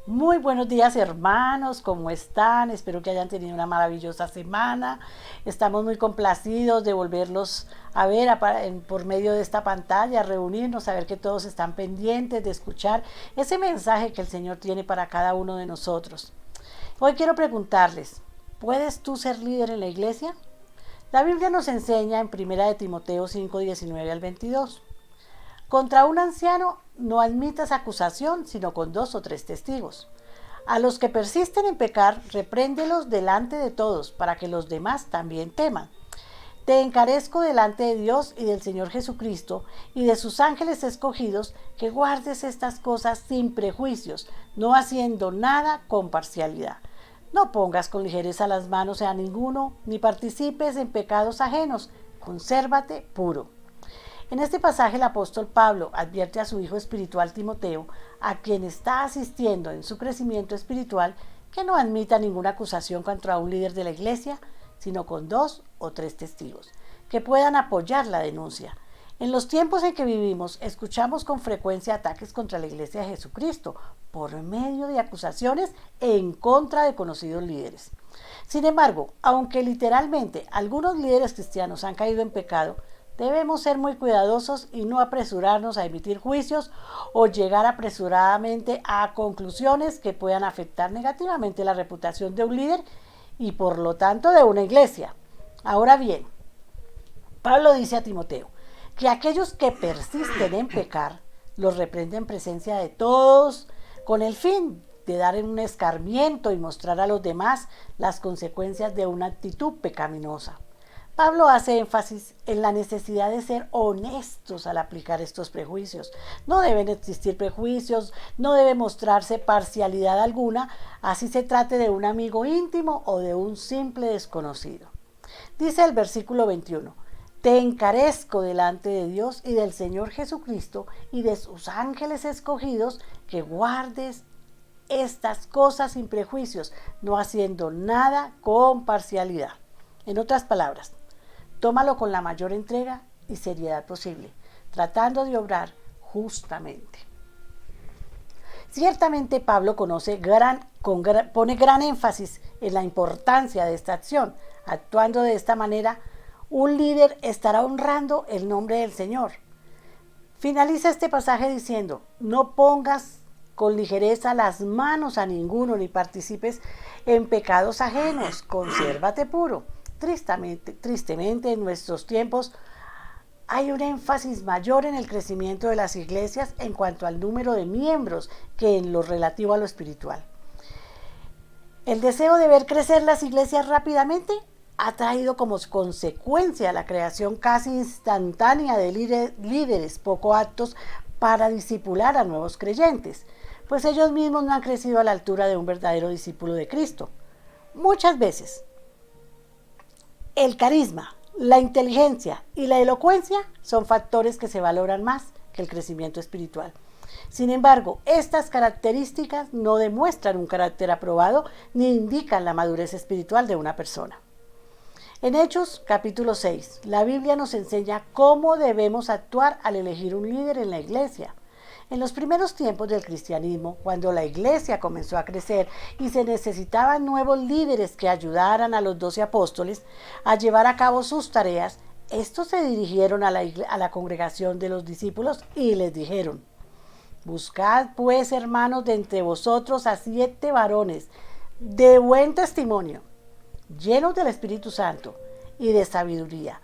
Muy buenos días, hermanos, ¿cómo están? Espero que hayan tenido una maravillosa semana. Estamos muy complacidos de volverlos a ver por medio de esta pantalla, reunirnos, saber que todos están pendientes de escuchar ese mensaje que el Señor tiene para cada uno de nosotros. Hoy quiero preguntarles, ¿puedes tú ser líder en la iglesia? La Biblia nos enseña en 1 Timoteo 5:19 al 22. Contra un anciano no admitas acusación, sino con 2 o 3 testigos. A los que persisten en pecar, repréndelos delante de todos, para que los demás también teman. Te encarezco delante de Dios y del Señor Jesucristo y de sus ángeles escogidos, que guardes estas cosas sin prejuicios, no haciendo nada con parcialidad. No pongas con ligereza las manos a ninguno, ni participes en pecados ajenos. Consérvate puro. En este pasaje el apóstol Pablo advierte a su hijo espiritual Timoteo, a quien está asistiendo en su crecimiento espiritual, que no admita ninguna acusación contra un líder de la iglesia, sino con 2 o 3 testigos, que puedan apoyar la denuncia. En los tiempos en que vivimos, escuchamos con frecuencia ataques contra la iglesia de Jesucristo, por medio de acusaciones en contra de conocidos líderes. Sin embargo, aunque literalmente algunos líderes cristianos han caído en pecado, debemos ser muy cuidadosos y no apresurarnos a emitir juicios o llegar apresuradamente a conclusiones que puedan afectar negativamente la reputación de un líder y por lo tanto de una iglesia. Ahora bien, Pablo dice a Timoteo que aquellos que persisten en pecar los reprende en presencia de todos con el fin de dar un escarmiento y mostrar a los demás las consecuencias de una actitud pecaminosa. Pablo hace énfasis en la necesidad de ser honestos al aplicar estos prejuicios. No deben existir prejuicios, no debe mostrarse parcialidad alguna, así se trate de un amigo íntimo o de un simple desconocido. Dice el versículo 21, te encarezco delante de Dios y del Señor Jesucristo y de sus ángeles escogidos, que guardes estas cosas sin prejuicios, no haciendo nada con parcialidad. En otras palabras, tómalo con la mayor entrega y seriedad posible, tratando de obrar justamente. Ciertamente Pablo pone gran énfasis en la importancia de esta acción. Actuando de esta manera, un líder estará honrando el nombre del Señor. Finaliza este pasaje diciendo, no pongas con ligereza las manos a ninguno, ni participes en pecados ajenos, consérvate puro. Tristemente en nuestros tiempos hay un énfasis mayor en el crecimiento de las iglesias en cuanto al número de miembros que en lo relativo a lo espiritual. El deseo de ver crecer las iglesias rápidamente ha traído como consecuencia la creación casi instantánea de líderes poco aptos para discipular a nuevos creyentes, pues ellos mismos no han crecido a la altura de un verdadero discípulo de Cristo. Muchas veces el carisma, la inteligencia y la elocuencia son factores que se valoran más que el crecimiento espiritual. Sin embargo, estas características no demuestran un carácter aprobado ni indican la madurez espiritual de una persona. En Hechos capítulo 6, la Biblia nos enseña cómo debemos actuar al elegir un líder en la iglesia. En los primeros tiempos del cristianismo, cuando la iglesia comenzó a crecer y se necesitaban nuevos líderes que ayudaran a los 12 apóstoles a llevar a cabo sus tareas, estos se dirigieron a la congregación de los discípulos y les dijeron, buscad pues, hermanos, de entre vosotros a 7 varones de buen testimonio, llenos del Espíritu Santo y de sabiduría,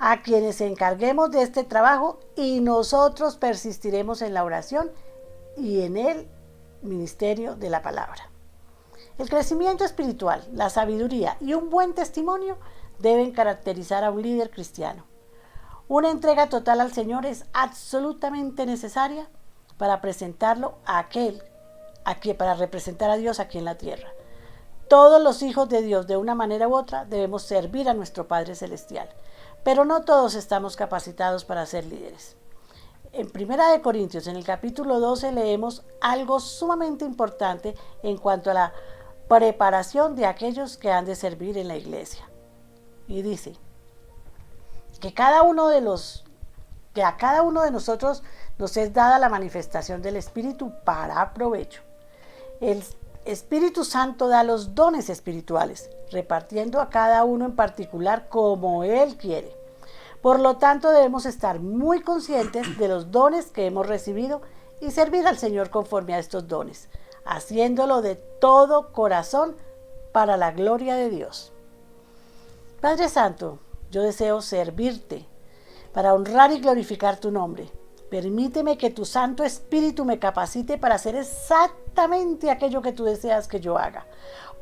a quienes encarguemos de este trabajo y nosotros persistiremos en la oración y en el ministerio de la palabra. El crecimiento espiritual, la sabiduría y un buen testimonio deben caracterizar a un líder cristiano. Una entrega total al Señor es absolutamente necesaria para presentarlo para representar a Dios aquí en la tierra. Todos los hijos de Dios, de una manera u otra, debemos servir a nuestro Padre Celestial. Pero no todos estamos capacitados para ser líderes. En 1 Corintios, en el capítulo 12, leemos algo sumamente importante en cuanto a la preparación de aquellos que han de servir en la iglesia. Y dice que a cada uno de nosotros nos es dada la manifestación del Espíritu para provecho. El Espíritu Santo da los dones espirituales, repartiendo a cada uno en particular como Él quiere. Por lo tanto, debemos estar muy conscientes de los dones que hemos recibido y servir al Señor conforme a estos dones, haciéndolo de todo corazón para la gloria de Dios. Padre Santo, yo deseo servirte para honrar y glorificar tu nombre. Permíteme que tu Santo Espíritu me capacite para hacer exactamente aquello que tú deseas que yo haga.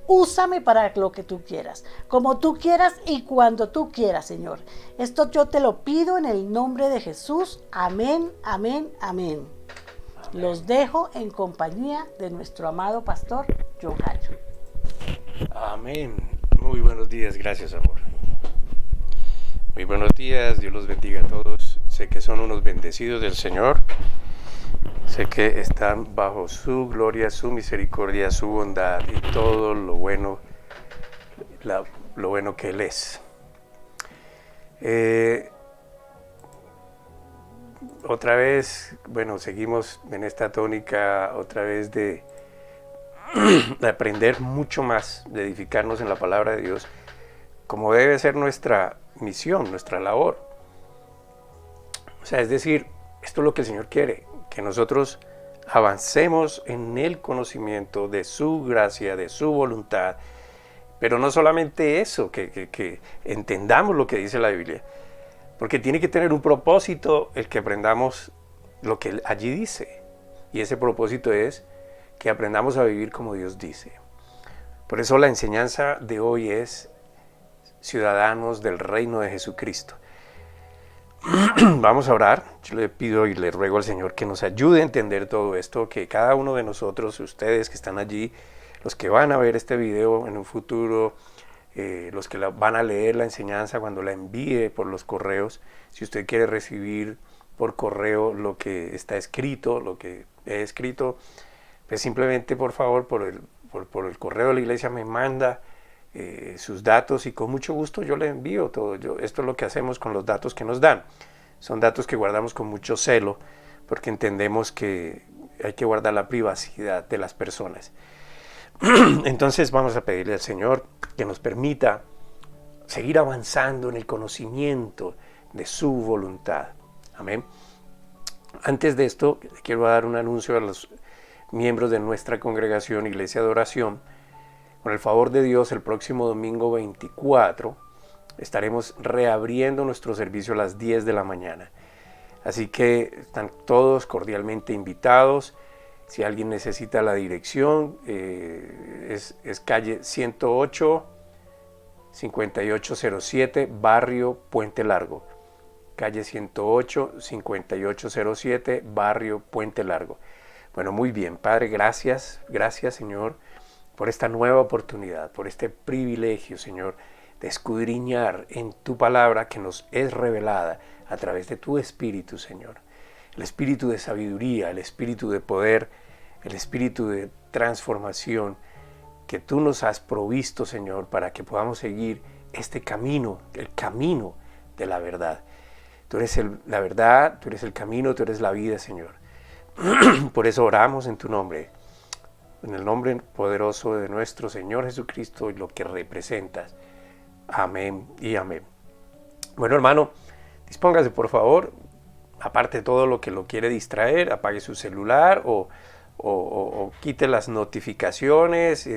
Úsame para lo que tú quieras, como tú quieras y cuando tú quieras, Señor. Esto yo te lo pido en el nombre de Jesús. Amén, amén, amén. Los dejo en compañía de nuestro amado pastor John Gallo. Amén. Muy buenos días, gracias, amor. Muy buenos días, Dios los bendiga a todos. Sé que son unos bendecidos del Señor. Sé que están bajo su gloria, su misericordia, su bondad y todo lo bueno que Él es. Otra vez, seguimos en esta tónica otra vez de aprender mucho más, de edificarnos en la palabra de Dios, como debe ser nuestra misión, nuestra labor. O sea, es decir, esto es lo que el Señor quiere, que nosotros avancemos en el conocimiento de su gracia, de su voluntad, pero no solamente eso, que entendamos lo que dice la Biblia, porque tiene que tener un propósito el que aprendamos lo que allí dice, y ese propósito es que aprendamos a vivir como Dios dice. Por eso la enseñanza de hoy es ciudadanos del reino de Jesucristo. Vamos a orar. Yo le pido y le ruego al Señor que nos ayude a entender todo esto, que cada uno de nosotros, ustedes que están allí, los que van a ver este video en un futuro, los que van a leer la enseñanza cuando la envíe por los correos, si usted quiere recibir por correo lo que está escrito, lo que he escrito, pues simplemente por favor por el correo de la iglesia me manda sus datos y con mucho gusto yo le envío todo. Esto es lo que hacemos con los datos que nos dan. Son datos que guardamos con mucho celo porque entendemos que hay que guardar la privacidad de las personas. Entonces vamos a pedirle al Señor que nos permita seguir avanzando en el conocimiento de su voluntad. Amén. Antes de esto, quiero dar un anuncio a los miembros de nuestra congregación Iglesia de Oración. Con el favor de Dios, el próximo domingo 24 estaremos reabriendo nuestro servicio a las 10 de la mañana. Así que están todos cordialmente invitados. Si alguien necesita la dirección, es calle 108, 5807, barrio Puente Largo. Calle 108, 5807, barrio Puente Largo. Bueno, muy bien, Padre, gracias Señor, por esta nueva oportunidad, por este privilegio, Señor, de escudriñar en tu palabra que nos es revelada a través de tu Espíritu, Señor. El espíritu de sabiduría, el espíritu de poder, el espíritu de transformación que tú nos has provisto, Señor, para que podamos seguir este camino, el camino de la verdad. Tú eres la verdad, tú eres el camino, tú eres la vida, Señor. Por eso oramos en tu nombre, en el nombre poderoso de nuestro Señor Jesucristo y lo que representas. Amén y amén. Bueno, hermano, dispóngase por favor. Aparte de todo lo que lo quiere distraer, apague su celular o quite las notificaciones,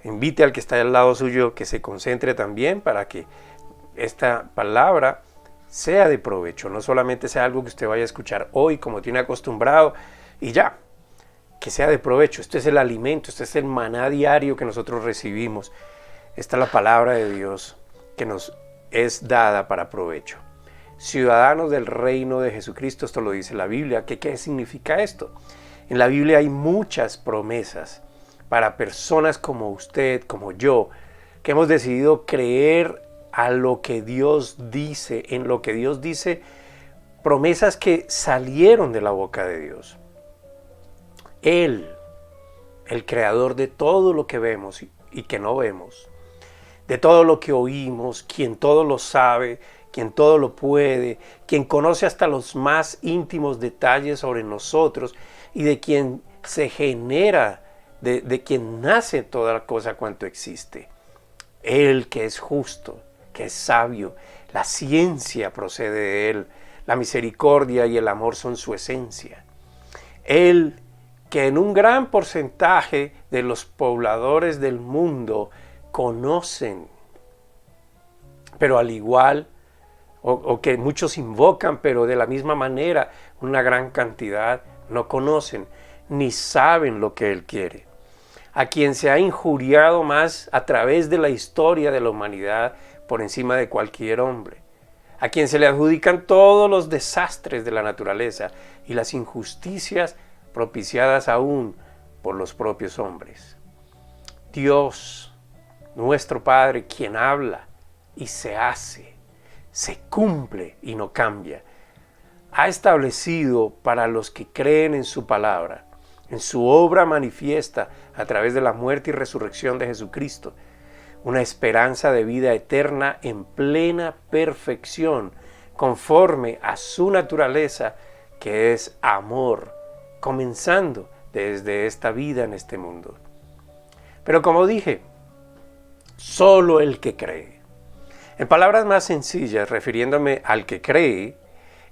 invite al que está al lado suyo que se concentre también para que esta palabra sea de provecho, no solamente sea algo que usted vaya a escuchar hoy como tiene acostumbrado y ya, que sea de provecho. Este es el alimento, este es el maná diario que nosotros recibimos. Esta es la palabra de Dios que nos es dada para provecho. Ciudadanos del reino de Jesucristo, esto lo dice la Biblia. ¿Qué significa esto? En la Biblia hay muchas promesas para personas como usted, como yo, que hemos decidido creer a lo que Dios dice, en lo que Dios dice, promesas que salieron de la boca de Dios. Él, el creador de todo lo que vemos y que no vemos, de todo lo que oímos, quien todo lo sabe, quien todo lo puede, quien conoce hasta los más íntimos detalles sobre nosotros y de quien se genera de quien nace toda cosa cuanto existe. Él que es justo, que es sabio, la ciencia procede de Él, la misericordia y el amor son su esencia. Él que en un gran porcentaje de los pobladores del mundo conocen, pero al igual, o que muchos invocan, pero de la misma manera, una gran cantidad no conocen ni saben lo que Él quiere. A quien se ha injuriado más a través de la historia de la humanidad por encima de cualquier hombre. A quien se le adjudican todos los desastres de la naturaleza y las injusticias propiciadas aún por los propios hombres. Dios, nuestro Padre, quien habla y se hace, se cumple y no cambia, ha establecido para los que creen en su palabra, en su obra manifiesta a través de la muerte y resurrección de Jesucristo, una esperanza de vida eterna en plena perfección, conforme a su naturaleza, que es amor, comenzando desde esta vida en este mundo. Pero como dije, solo el que cree. En palabras más sencillas, refiriéndome al que cree,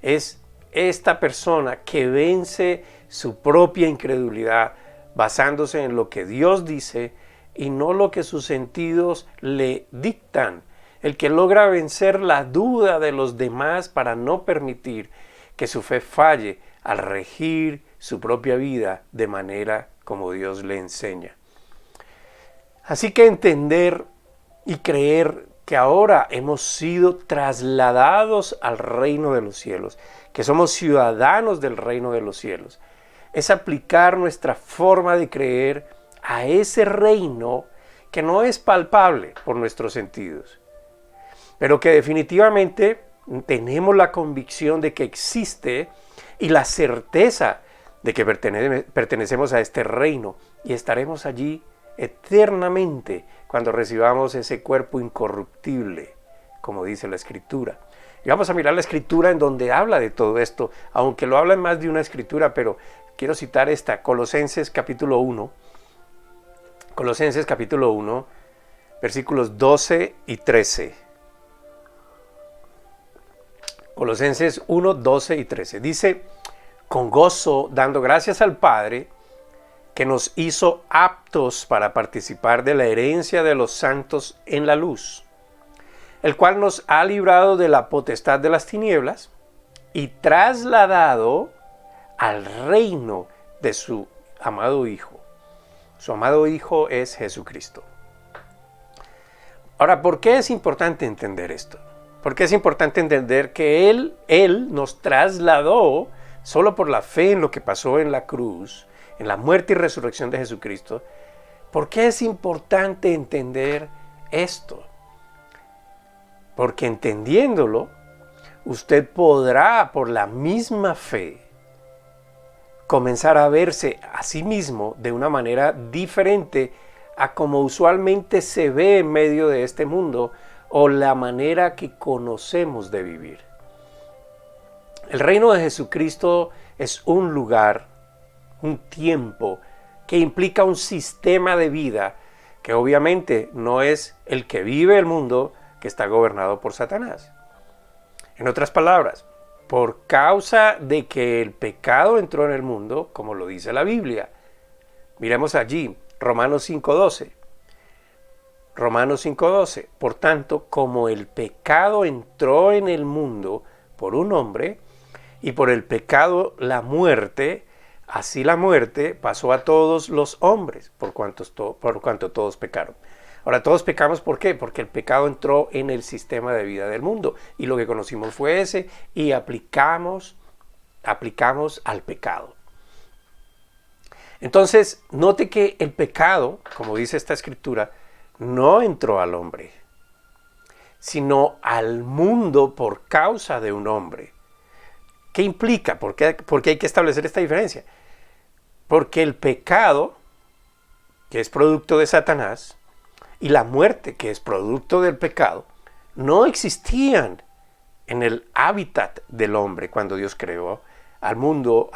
es esta persona que vence su propia incredulidad basándose en lo que Dios dice y no lo que sus sentidos le dictan. El que logra vencer la duda de los demás para no permitir que su fe falle al regir su propia vida de manera como Dios le enseña. Así que entender y creer que ahora hemos sido trasladados al reino de los cielos, que somos ciudadanos del reino de los cielos, es aplicar nuestra forma de creer a ese reino que no es palpable por nuestros sentidos, pero que definitivamente tenemos la convicción de que existe y la certeza de que pertenecemos a este reino y estaremos allí eternamente cuando recibamos ese cuerpo incorruptible, como dice la Escritura. Y vamos a mirar la Escritura en donde habla de todo esto, aunque lo habla en más de una Escritura, pero quiero citar esta, Colosenses capítulo 1, versículos 12 y 13. Colosenses 1, 12 y 13. Dice, con gozo, dando gracias al Padre, que nos hizo aptos para participar de la herencia de los santos en la luz, el cual nos ha librado de la potestad de las tinieblas y trasladado al reino de su amado Hijo. Su amado Hijo es Jesucristo. Ahora, ¿por qué es importante entender esto? Porque es importante entender que Él nos trasladó solo por la fe en lo que pasó en la cruz, en la muerte y resurrección de Jesucristo. ¿Por qué es importante entender esto? Porque entendiéndolo, usted podrá, por la misma fe, comenzar a verse a sí mismo de una manera diferente a como usualmente se ve en medio de este mundo o la manera que conocemos de vivir. El reino de Jesucristo es un lugar, un tiempo que implica un sistema de vida que obviamente no es el que vive el mundo que está gobernado por Satanás. En otras palabras, por causa de que el pecado entró en el mundo, como lo dice la Biblia. Miremos allí, Romanos 5:12. Romanos 5:12. Por tanto, como el pecado entró en el mundo por un hombre, y por el pecado la muerte, así la muerte pasó a todos los hombres, por cuanto todos pecaron. Ahora, todos pecamos, ¿por qué? Porque el pecado entró en el sistema de vida del mundo, y lo que conocimos fue ese, y aplicamos al pecado. Entonces, note que el pecado, como dice esta escritura, no entró al hombre, sino al mundo por causa de un hombre. ¿Qué implica? ¿Por qué hay que establecer esta diferencia? Porque el pecado, que es producto de Satanás, y la muerte, que es producto del pecado, no existían en el hábitat del hombre cuando Dios creó al mundo,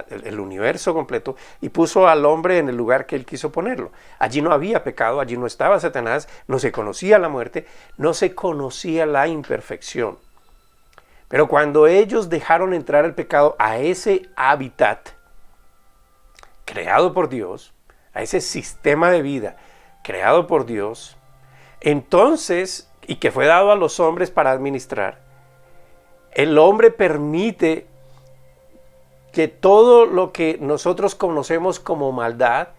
el universo completo, y puso al hombre en el lugar que él quiso ponerlo. Allí no había pecado, allí no estaba Satanás, no se conocía la muerte, no se conocía la imperfección. Pero cuando ellos dejaron entrar el pecado a ese hábitat creado por Dios, a ese sistema de vida creado por Dios, entonces, y que fue dado a los hombres para administrar, el hombre permite que todo lo que nosotros conocemos como maldad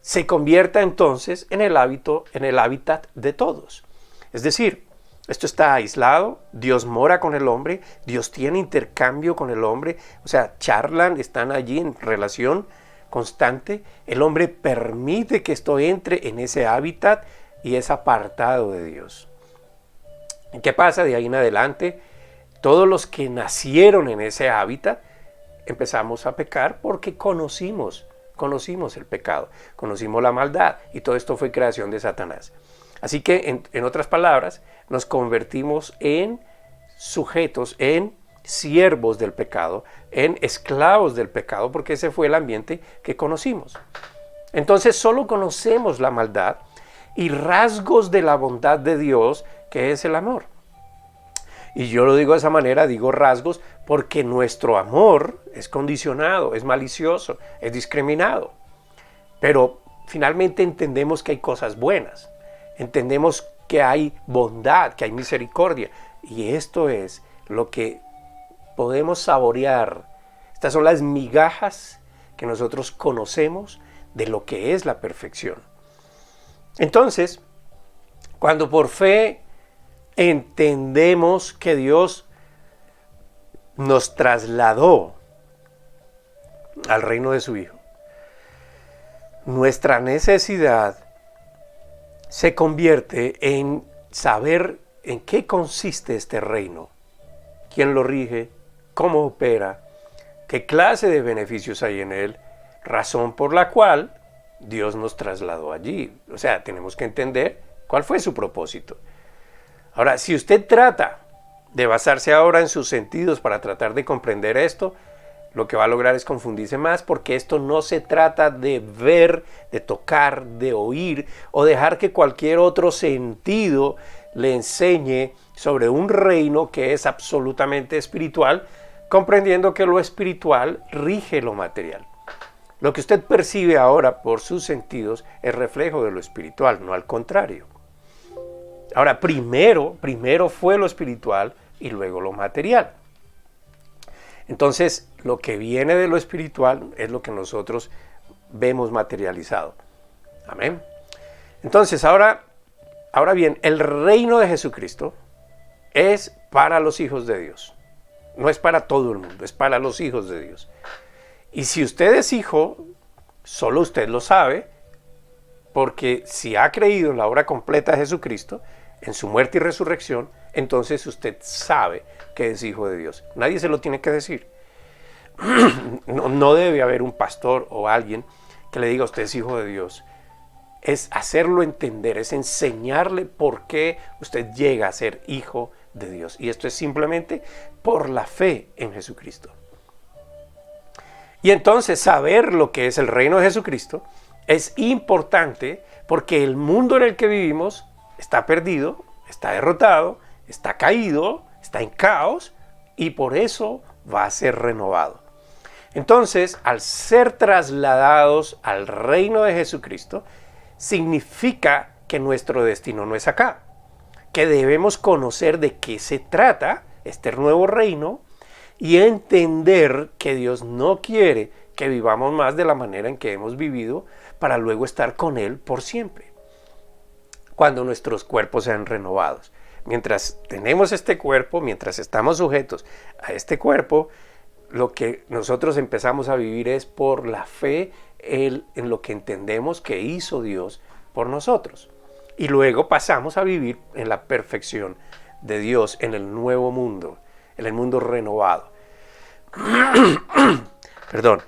se convierta entonces en el hábitat de todos. Es decir, esto está aislado, Dios mora con el hombre, Dios tiene intercambio con el hombre, o sea, charlan, están allí en relación constante. El hombre permite que esto entre en ese hábitat y es apartado de Dios. ¿Y qué pasa de ahí en adelante? Todos los que nacieron en ese hábitat empezamos a pecar porque conocimos el pecado, conocimos la maldad, y todo esto fue creación de Satanás. Así que, en otras palabras, nos convertimos en sujetos, en siervos del pecado, en esclavos del pecado, porque ese fue el ambiente que conocimos. Entonces solo conocemos la maldad y rasgos de la bondad de Dios, que es el amor. Y yo lo digo de esa manera, digo rasgos, porque nuestro amor es condicionado, es malicioso, es discriminado. Pero finalmente entendemos que hay cosas buenas, entendemos que hay bondad, que hay misericordia. Y esto es lo que podemos saborear. Estas son las migajas que nosotros conocemos de lo que es la perfección. Entonces, cuando por fe entendemos que Dios nos trasladó al reino de su Hijo, nuestra necesidad se convierte en saber en qué consiste este reino, quién lo rige, cómo opera, qué clase de beneficios hay en él, razón por la cual Dios nos trasladó allí. O sea, tenemos que entender cuál fue su propósito. Ahora, si usted trata de basarse ahora en sus sentidos para tratar de comprender esto, lo que va a lograr es confundirse más, porque esto no se trata de ver, de tocar, de oír o dejar que cualquier otro sentido le enseñe sobre un reino que es absolutamente espiritual, comprendiendo que lo espiritual rige lo material. Lo que usted percibe ahora por sus sentidos es reflejo de lo espiritual, no al contrario. Ahora, primero fue lo espiritual y luego lo material. Entonces, lo que viene de lo espiritual es lo que nosotros vemos materializado. Amén. Entonces, ahora bien, el reino de Jesucristo es para los hijos de Dios. No es para todo el mundo, es para los hijos de Dios. Y si usted es hijo, solo usted lo sabe, porque si ha creído en la obra completa de Jesucristo, en su muerte y resurrección, entonces usted sabe que es hijo de Dios. Nadie se lo tiene que decir. No debe haber un pastor o alguien que le diga: usted es hijo de Dios. Es hacerlo entender, es enseñarle por qué usted llega a ser hijo de Dios. Y esto es simplemente por la fe en Jesucristo. Y entonces saber lo que es el reino de Jesucristo es importante, porque el mundo en el que vivimos está perdido, está derrotado, está caído, está en caos, y por eso va a ser renovado. Entonces, al ser trasladados al reino de Jesucristo, significa que nuestro destino no es acá, que debemos conocer de qué se trata este nuevo reino y entender que Dios no quiere que vivamos más de la manera en que hemos vivido para luego estar con Él por siempre, cuando nuestros cuerpos sean renovados. Mientras tenemos este cuerpo, mientras estamos sujetos a este cuerpo, lo que nosotros empezamos a vivir es por la fe en lo que entendemos que hizo Dios por nosotros. Y luego pasamos a vivir en la perfección de Dios, en el nuevo mundo, en el mundo renovado. Perdón.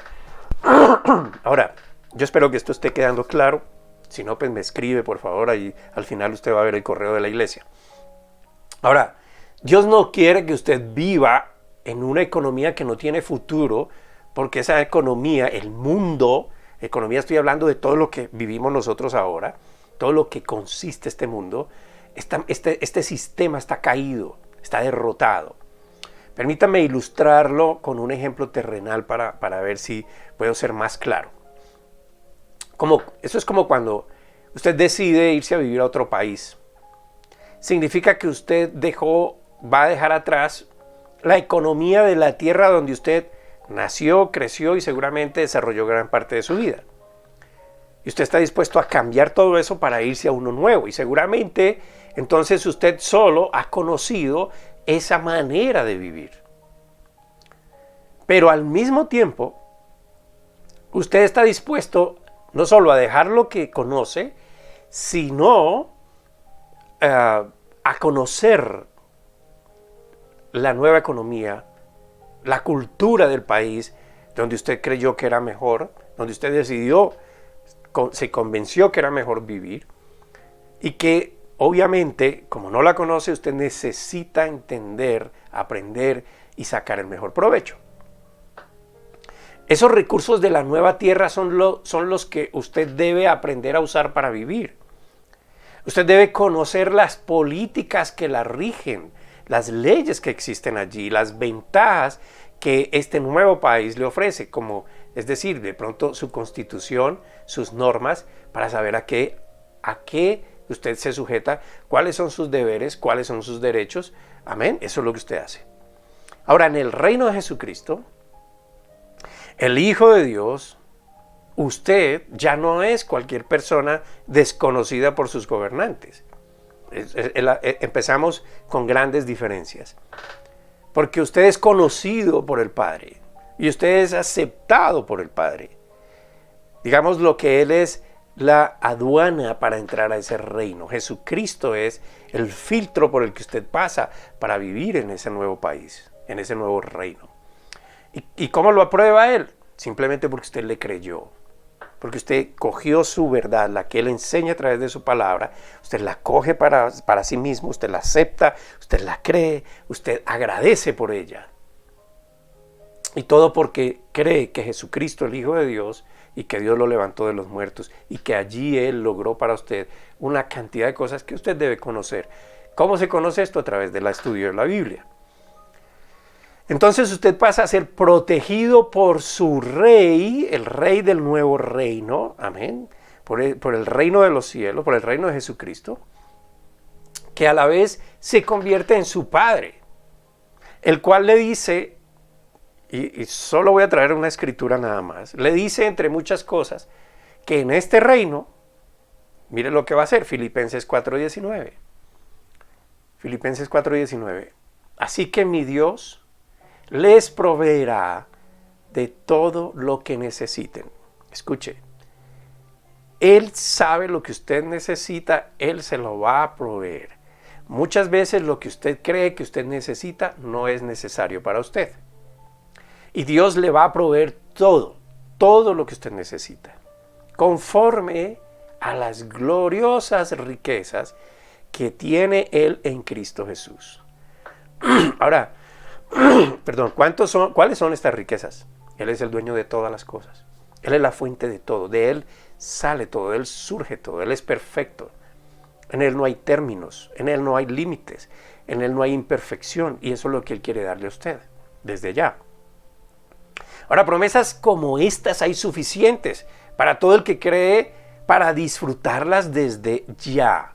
Ahora, yo espero que esto esté quedando claro. Si no, pues me escribe, por favor, ahí al final usted va a ver el correo de la iglesia. Ahora, Dios no quiere que usted viva en una economía que no tiene futuro, porque esa economía, el mundo, economía estoy hablando de todo lo que vivimos nosotros ahora, todo lo que consiste este mundo, este sistema está caído, está derrotado. Permítame ilustrarlo con un ejemplo terrenal para ver si puedo ser más claro. Eso es como cuando usted decide irse a vivir a otro país. Significa que usted va a dejar atrás la economía de la tierra donde usted nació, creció y seguramente desarrolló gran parte de su vida. Y usted está dispuesto a cambiar todo eso para irse a uno nuevo. Y seguramente entonces usted solo ha conocido esa manera de vivir. Pero al mismo tiempo, usted está dispuesto no solo a dejar lo que conoce, sino a conocer la nueva economía, la cultura del país, donde usted creyó que era mejor, donde usted se convenció que era mejor vivir, y que obviamente, como no la conoce, usted necesita entender, aprender y sacar el mejor provecho. Esos recursos de la nueva tierra son los que usted debe aprender a usar para vivir. Usted debe conocer las políticas que la rigen, las leyes que existen allí, las ventajas que este nuevo país le ofrece, es decir, de pronto su constitución, sus normas, para saber a qué usted se sujeta, cuáles son sus deberes, cuáles son sus derechos. Amén, eso es lo que usted hace. Ahora, en el reino de Jesucristo, el Hijo de Dios, usted ya no es cualquier persona desconocida por sus gobernantes. Empezamos con grandes diferencias. Porque usted es conocido por el Padre y usted es aceptado por el Padre. Digamos lo que Él es la aduana para entrar a ese reino. Jesucristo es el filtro por el que usted pasa para vivir en ese nuevo país, en ese nuevo reino. ¿Y cómo lo aprueba Él? Simplemente porque usted le creyó. Porque usted cogió su verdad, la que Él enseña a través de su palabra, usted la coge para sí mismo, usted la acepta, usted la cree, usted agradece por ella. Y todo porque cree que Jesucristo, el Hijo de Dios, y que Dios lo levantó de los muertos, y que allí Él logró para usted una cantidad de cosas que usted debe conocer. ¿Cómo se conoce esto? A través del estudio de la Biblia. Entonces usted pasa a ser protegido por su rey, el rey del nuevo reino, amén, por el reino de los cielos, por el reino de Jesucristo, que a la vez se convierte en su padre, el cual le dice, y solo voy a traer una escritura nada más, le dice entre muchas cosas, que en este reino, mire lo que va a hacer, Filipenses 4:19, Filipenses 4:19, así que mi Dios les proveerá de todo lo que necesiten. Escuche, Él sabe lo que usted necesita, Él se lo va a proveer. Muchas veces lo que usted cree que usted necesita no es necesario para usted. Y Dios le va a proveer todo lo que usted necesita, conforme a las gloriosas riquezas que tiene Él en Cristo Jesús. Ahora, perdón, ¿cuáles son estas riquezas? Él es el dueño de todas las cosas. Él es la fuente de todo. De Él sale todo, de Él surge todo. Él es perfecto. En Él no hay términos, en Él no hay límites, en Él no hay imperfección. Y eso es lo que Él quiere darle a usted, desde ya. Ahora, promesas como estas hay suficientes para todo el que cree, para disfrutarlas desde ya.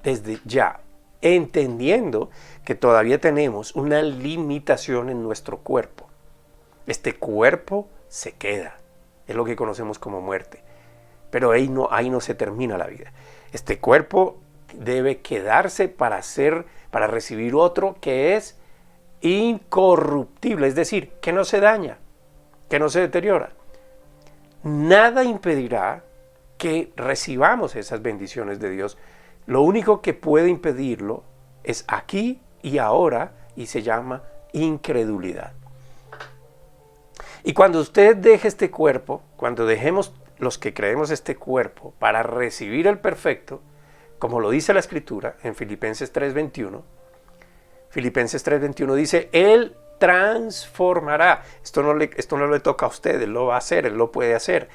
Desde ya. Entendiendo que todavía tenemos una limitación en nuestro cuerpo. Este cuerpo se queda, es lo que conocemos como muerte, pero ahí no se termina la vida. Este cuerpo debe quedarse para recibir otro que es incorruptible, es decir, que no se daña, que no se deteriora. Nada impedirá que recibamos esas bendiciones de Dios. Lo único que puede impedirlo es aquí y ahora, y se llama incredulidad. Y cuando usted deje este cuerpo, cuando dejemos los que creemos este cuerpo para recibir el perfecto, como lo dice la Escritura en Filipenses 3:21, Filipenses 3:21 dice, Él transformará. Esto no le toca a usted, Él lo va a hacer, Él lo puede hacer.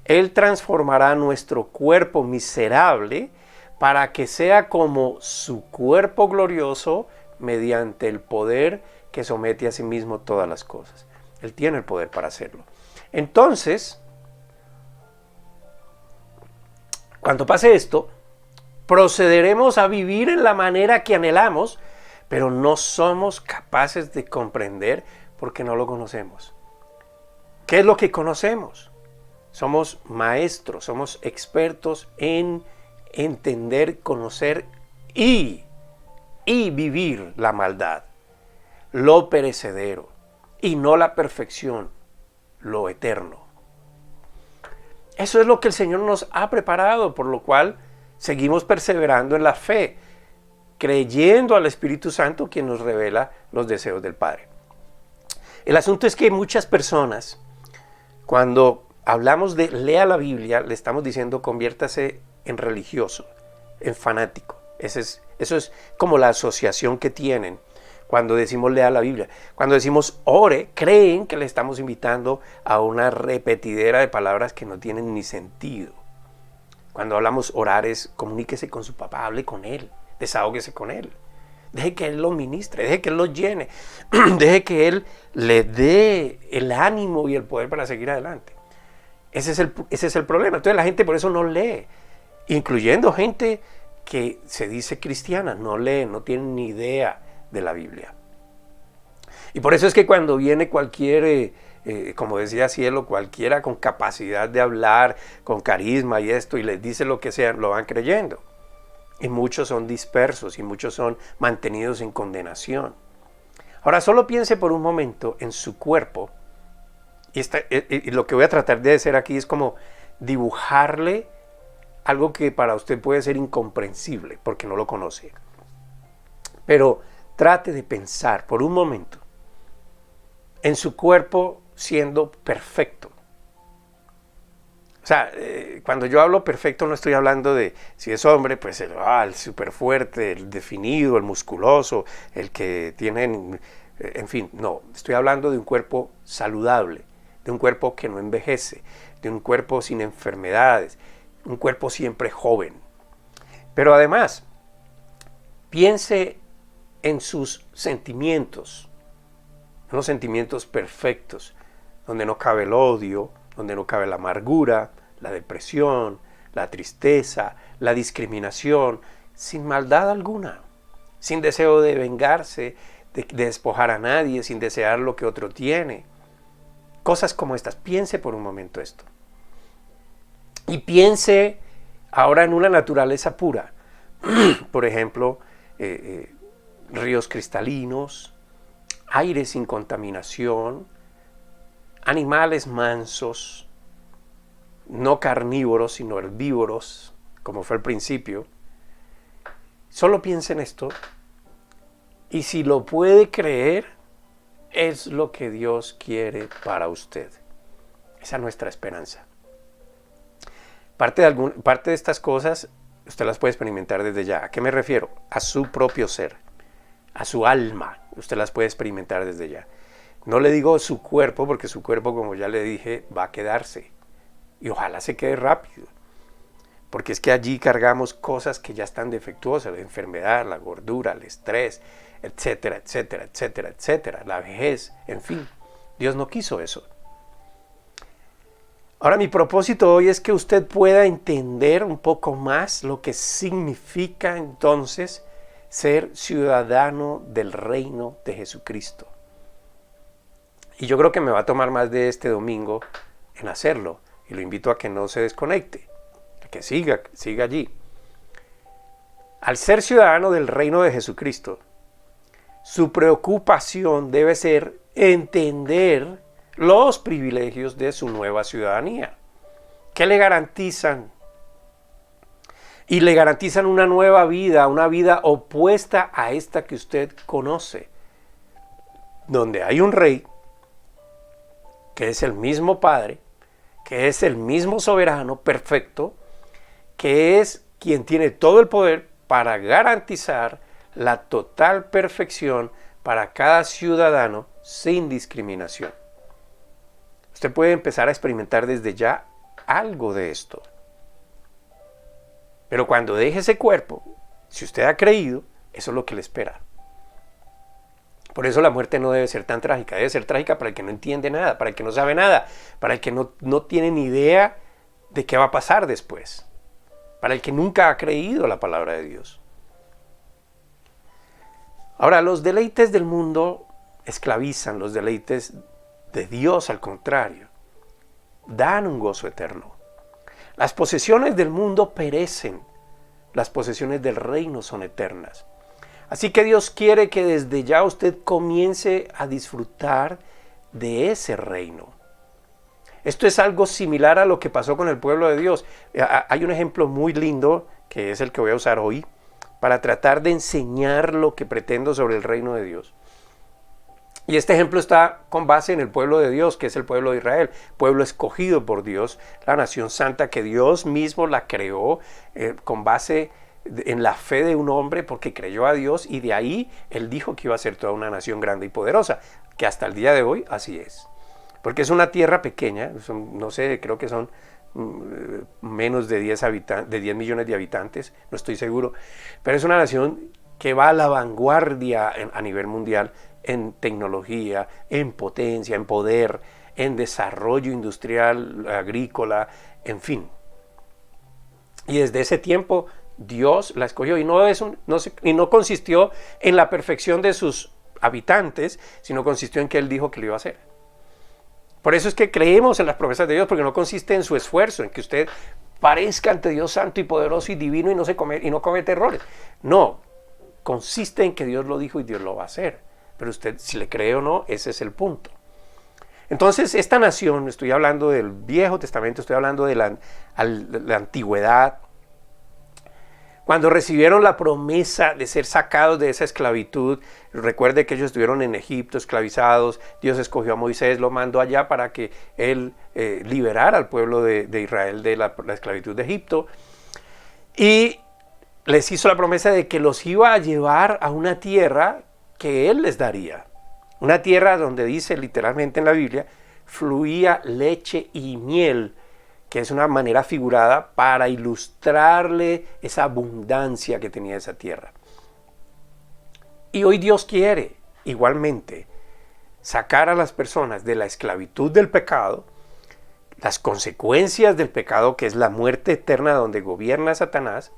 Él transformará nuestro cuerpo miserable para que sea como su cuerpo glorioso mediante el poder que somete a sí mismo todas las cosas. Él tiene el poder para hacerlo. Entonces, cuando pase esto, procederemos a vivir en la manera que anhelamos, pero no somos capaces de comprender porque no lo conocemos. ¿Qué es lo que conocemos? Somos maestros, somos expertos en entender, conocer y vivir la maldad, lo perecedero, y no la perfección, lo eterno. Eso es lo que el Señor nos ha preparado, por lo cual seguimos perseverando en la fe, creyendo al Espíritu Santo, quien nos revela los deseos del Padre. El asunto es que muchas personas, cuando hablamos de lea la Biblia, le estamos diciendo conviértase en religioso, en fanático. Eso es como la asociación que tienen cuando decimos lea la Biblia. Cuando decimos ore, creen que le estamos invitando a una repetidera de palabras que no tienen ni sentido. Cuando hablamos orar es comuníquese con su papá, hable con él, desahóguese con él. Deje que él lo ministre, deje que él lo llene, deje que él le dé el ánimo y el poder para seguir adelante. Ese es el problema. Entonces la gente por eso no lee, incluyendo gente que se dice cristiana, no lee, no tiene ni idea de la Biblia. Y por eso es que cuando viene cualquier, como decía Cielo, cualquiera con capacidad de hablar, con carisma y esto, y les dice lo que sea, lo van creyendo. Y muchos son dispersos y muchos son mantenidos en condenación. Ahora solo piense por un momento en su cuerpo. Y lo que voy a tratar de hacer aquí es como dibujarle algo que para usted puede ser incomprensible porque no lo conoce. Pero trate de pensar por un momento en su cuerpo siendo perfecto. O sea, cuando yo hablo perfecto no estoy hablando de si es hombre, pues el súper fuerte, el definido, el musculoso, el que tiene, en fin, no. Estoy hablando de un cuerpo saludable, de un cuerpo que no envejece, de un cuerpo sin enfermedades, un cuerpo siempre joven. Pero además, piense en sus sentimientos, unos sentimientos perfectos, donde no cabe el odio, donde no cabe la amargura, la depresión, la tristeza, la discriminación, sin maldad alguna, sin deseo de vengarse, de despojar a nadie, sin desear lo que otro tiene. Cosas como estas. Piense por un momento esto. Y piense ahora en una naturaleza pura. Por ejemplo, ríos cristalinos, aire sin contaminación, animales mansos, no carnívoros, sino herbívoros, como fue al principio. Solo piense en esto, y si lo puede creer, es lo que Dios quiere para usted. Esa es nuestra esperanza. Parte de estas cosas, usted las puede experimentar desde ya. ¿A qué me refiero? A su propio ser, a su alma. Usted las puede experimentar desde ya. No le digo su cuerpo, porque su cuerpo, como ya le dije, va a quedarse. Y ojalá se quede rápido. Porque es que allí cargamos cosas que ya están defectuosas. La enfermedad, la gordura, el estrés, etcétera, etcétera, etcétera, etcétera. La vejez, en fin. Dios no quiso eso. Ahora mi propósito hoy es que usted pueda entender un poco más lo que significa entonces ser ciudadano del reino de Jesucristo. Y yo creo que me va a tomar más de este domingo en hacerlo. Y lo invito a que no se desconecte, a que siga allí. Al ser ciudadano del reino de Jesucristo, su preocupación debe ser entender los privilegios de su nueva ciudadanía. ¿Qué le garantizan? Y le garantizan una nueva vida, una vida opuesta a esta que usted conoce, donde hay un rey que es el mismo Padre, que es el mismo soberano perfecto, que es quien tiene todo el poder para garantizar la total perfección para cada ciudadano sin discriminación. Usted puede empezar a experimentar desde ya algo de esto. Pero cuando deje ese cuerpo, si usted ha creído, eso es lo que le espera. Por eso la muerte no debe ser tan trágica. Debe ser trágica para el que no entiende nada, para el que no sabe nada, para el que no tiene ni idea de qué va a pasar después, para el que nunca ha creído la palabra de Dios. Ahora, los deleites del mundo esclavizan, los deleites de Dios, al contrario, dan un gozo eterno. Las posesiones del mundo perecen, las posesiones del reino son eternas. Así que Dios quiere que desde ya usted comience a disfrutar de ese reino. Esto es algo similar a lo que pasó con el pueblo de Dios. Hay un ejemplo muy lindo, que es el que voy a usar hoy, para tratar de enseñar lo que pretendo sobre el reino de Dios. Y este ejemplo está con base en el pueblo de Dios, que es el pueblo de Israel, pueblo escogido por Dios, la nación santa que Dios mismo la creó con base en la fe de un hombre, porque creyó a Dios, y de ahí Él dijo que iba a ser toda una nación grande y poderosa, que hasta el día de hoy así es. Porque es una tierra pequeña, no sé, creo que son menos de 10 millones de habitantes, no estoy seguro, pero es una nación que va a la vanguardia a nivel mundial en tecnología, en potencia, en poder, en desarrollo industrial, agrícola, en fin. Y desde ese tiempo Dios la escogió, y no consistió en la perfección de sus habitantes, sino consistió en que Él dijo que lo iba a hacer. Por eso es que creemos en las promesas de Dios, porque no consiste en su esfuerzo, en que usted parezca ante Dios santo y poderoso y divino y no comete errores. No, consiste en que Dios lo dijo y Dios lo va a hacer. Pero usted, si le cree o no, ese es el punto. Entonces, esta nación, estoy hablando del Viejo Testamento, estoy hablando de la antigüedad. Cuando recibieron la promesa de ser sacados de esa esclavitud, recuerde que ellos estuvieron en Egipto esclavizados, Dios escogió a Moisés, lo mandó allá para que él liberara al pueblo de Israel de la esclavitud de Egipto, y les hizo la promesa de que los iba a llevar a una tierra que Él les daría. Una tierra donde dice literalmente en la Biblia, fluía leche y miel, que es una manera figurada para ilustrarle esa abundancia que tenía esa tierra. Y hoy Dios quiere, igualmente, sacar a las personas de la esclavitud del pecado, las consecuencias del pecado, que es la muerte eterna donde gobierna Satanás,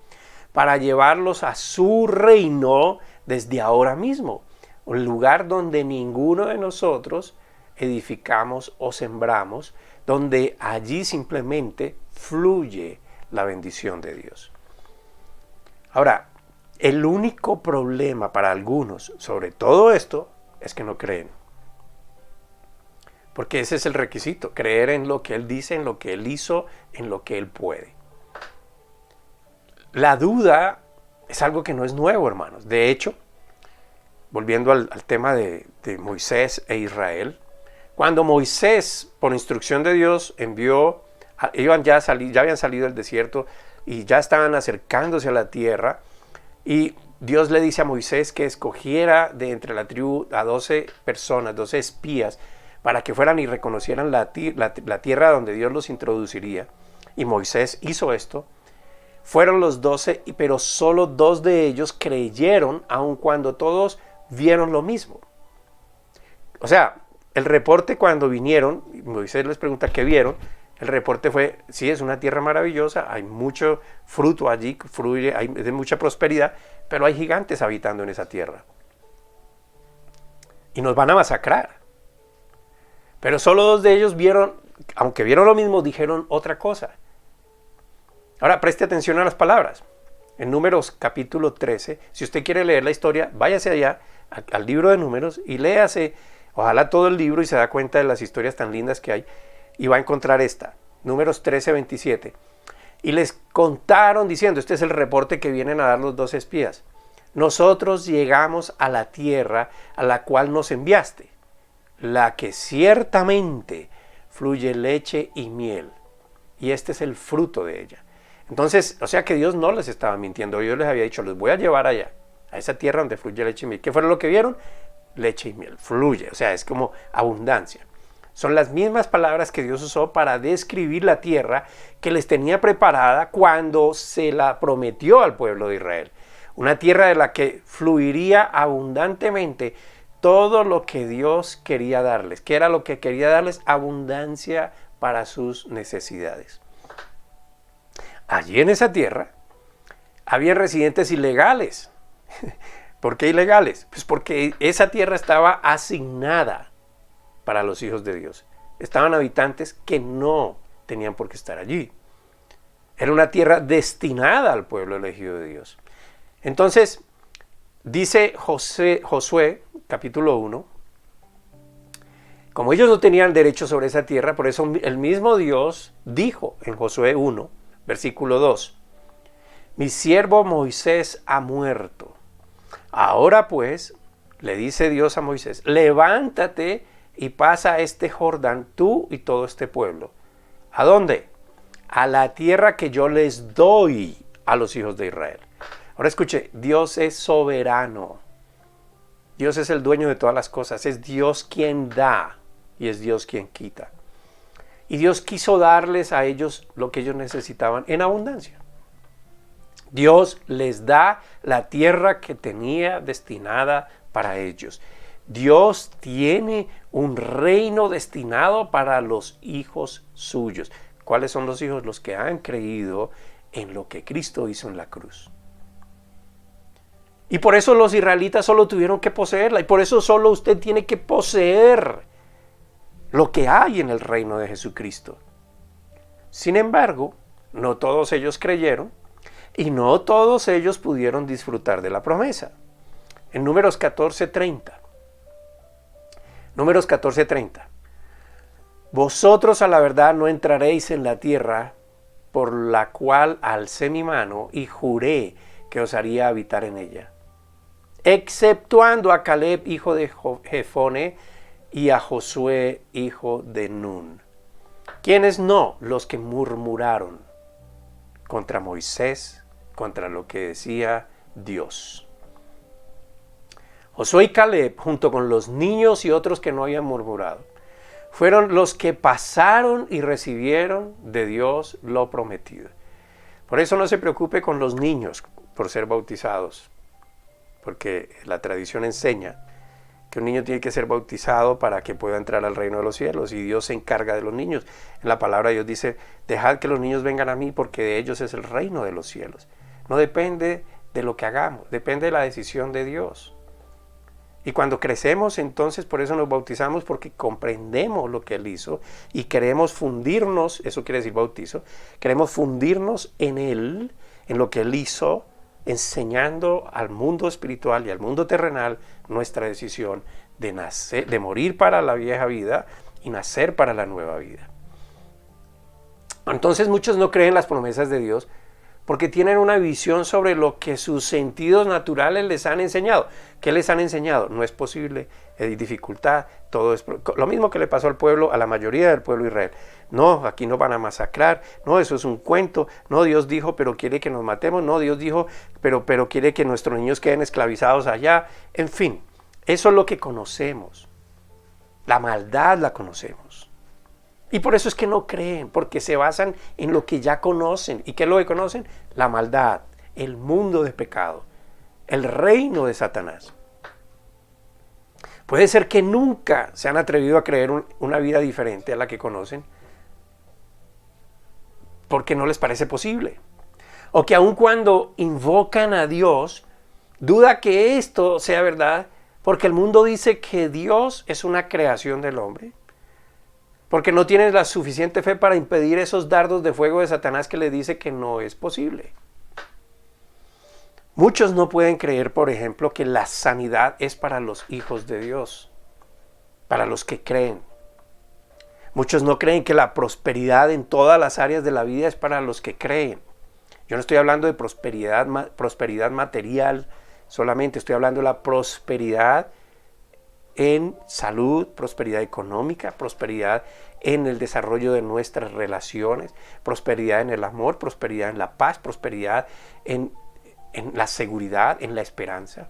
para llevarlos a su reino desde ahora mismo. Un lugar donde ninguno de nosotros edificamos o sembramos, donde allí simplemente fluye la bendición de Dios. Ahora, el único problema para algunos sobre todo esto es que no creen. Porque ese es el requisito, creer en lo que Él dice, en lo que Él hizo, en lo que Él puede. La duda es algo que no es nuevo, hermanos. De hecho, volviendo al tema de Moisés e Israel, cuando Moisés, por instrucción de Dios, ya habían salido del desierto y ya estaban acercándose a la tierra, y Dios le dice a Moisés que escogiera de entre la tribu a 12 personas, 12 espías, para que fueran y reconocieran la tierra donde Dios los introduciría. Y Moisés hizo esto. Fueron los 12, pero solo 2 de ellos creyeron, aun cuando todos vieron lo mismo. O sea, el reporte cuando vinieron, Moisés les pregunta qué vieron, el reporte fue, sí, es una tierra maravillosa, hay mucho fruto allí, hay de mucha prosperidad, pero hay gigantes habitando en esa tierra. Y nos van a masacrar. Pero solo 2 de ellos vieron, aunque vieron lo mismo, dijeron otra cosa. Ahora preste atención a las palabras. En Números capítulo 13, si usted quiere leer la historia, váyase allá al libro de Números y léase, ojalá todo el libro, y se da cuenta de las historias tan lindas que hay, y va a encontrar esta, Números 13, 27. Y les contaron diciendo, este es el reporte que vienen a dar los 2 espías. Nosotros llegamos a la tierra a la cual nos enviaste, la que ciertamente fluye leche y miel, y este es el fruto de ella. Entonces, o sea que Dios no les estaba mintiendo. Dios les había dicho, los voy a llevar allá, a esa tierra donde fluye leche y miel. ¿Qué fue lo que vieron? leche y miel, fluye, o sea, es como abundancia. Son las mismas palabras que Dios usó para describir la tierra que les tenía preparada cuando se la prometió al pueblo de Israel. Una tierra de la que fluiría abundantemente todo lo que Dios quería darles. ¿Qué era lo que quería darles? Abundancia para sus necesidades. Allí en esa tierra había residentes ilegales. ¿Por qué ilegales? Pues porque esa tierra estaba asignada para los hijos de Dios. Estaban habitantes que no tenían por qué estar allí. Era una tierra destinada al pueblo elegido de Dios. Entonces, dice Josué, capítulo 1, como ellos no tenían derecho sobre esa tierra, por eso el mismo Dios dijo en Josué 1, versículo 2, mi siervo Moisés ha muerto. Ahora pues, le dice Dios a Moisés, levántate y pasa este Jordán, tú y todo este pueblo. ¿A dónde? A la tierra que yo les doy a los hijos de Israel. Ahora escuche, Dios es soberano. Dios es el dueño de todas las cosas. Es Dios quien da y es Dios quien quita. Y Dios quiso darles a ellos lo que ellos necesitaban en abundancia. Dios les da la tierra que tenía destinada para ellos. Dios tiene un reino destinado para los hijos suyos. ¿Cuáles son los hijos? Los que han creído en lo que Cristo hizo en la cruz. Y por eso los israelitas solo tuvieron que poseerla. Y por eso solo usted tiene que poseer lo que hay en el reino de Jesucristo. Sin embargo, no todos ellos creyeron y no todos ellos pudieron disfrutar de la promesa. En Números 14:30. Números 14:30. Vosotros a la verdad no entraréis en la tierra por la cual alcé mi mano y juré que os haría habitar en ella, exceptuando a Caleb, hijo de Jefone, y a Josué, hijo de Nun. ¿Quiénes no? Los que murmuraron contra Moisés, contra lo que decía Dios. Josué y Caleb, junto con los niños y otros que no habían murmurado, fueron los que pasaron y recibieron de Dios lo prometido. Por eso no se preocupe con los niños por ser bautizados, porque la tradición enseña que un niño tiene que ser bautizado para que pueda entrar al reino de los cielos, y Dios se encarga de los niños. En la palabra Dios dice, dejad que los niños vengan a mí porque de ellos es el reino de los cielos. No depende de lo que hagamos, depende de la decisión de Dios. Y cuando crecemos, entonces por eso nos bautizamos, porque comprendemos lo que Él hizo y queremos fundirnos, eso quiere decir bautizo, queremos fundirnos en Él, en lo que Él hizo, enseñando al mundo espiritual y al mundo terrenal nuestra decisión de nacer, de morir para la vieja vida y nacer para la nueva vida. Entonces muchos no creen las promesas de Dios porque tienen una visión sobre lo que sus sentidos naturales les han enseñado. ¿Qué les han enseñado? No es posible, hay dificultad, todo es lo mismo que le pasó al pueblo, a la mayoría del pueblo de Israel. No, aquí nos van a masacrar, no, eso es un cuento, no, Dios dijo, pero quiere que nos matemos, no, Dios dijo, pero quiere que nuestros niños queden esclavizados allá. En fin, eso es lo que conocemos. La maldad la conocemos. Y por eso es que no creen, porque se basan en lo que ya conocen. ¿Y qué es lo que conocen? La maldad, el mundo de pecado, el reino de Satanás. Puede ser que nunca se han atrevido a creer una vida diferente a la que conocen, porque no les parece posible. O que aun cuando invocan a Dios, duda que esto sea verdad, porque el mundo dice que Dios es una creación del hombre. Porque no tienes la suficiente fe para impedir esos dardos de fuego de Satanás que le dice que no es posible. Muchos no pueden creer, por ejemplo, que la sanidad es para los hijos de Dios, para los que creen. Muchos no creen que la prosperidad en todas las áreas de la vida es para los que creen. Yo no estoy hablando de prosperidad material solamente, estoy hablando de la prosperidad en salud, prosperidad económica, prosperidad en el desarrollo de nuestras relaciones, prosperidad en el amor, prosperidad en la paz, prosperidad en la seguridad, en la esperanza.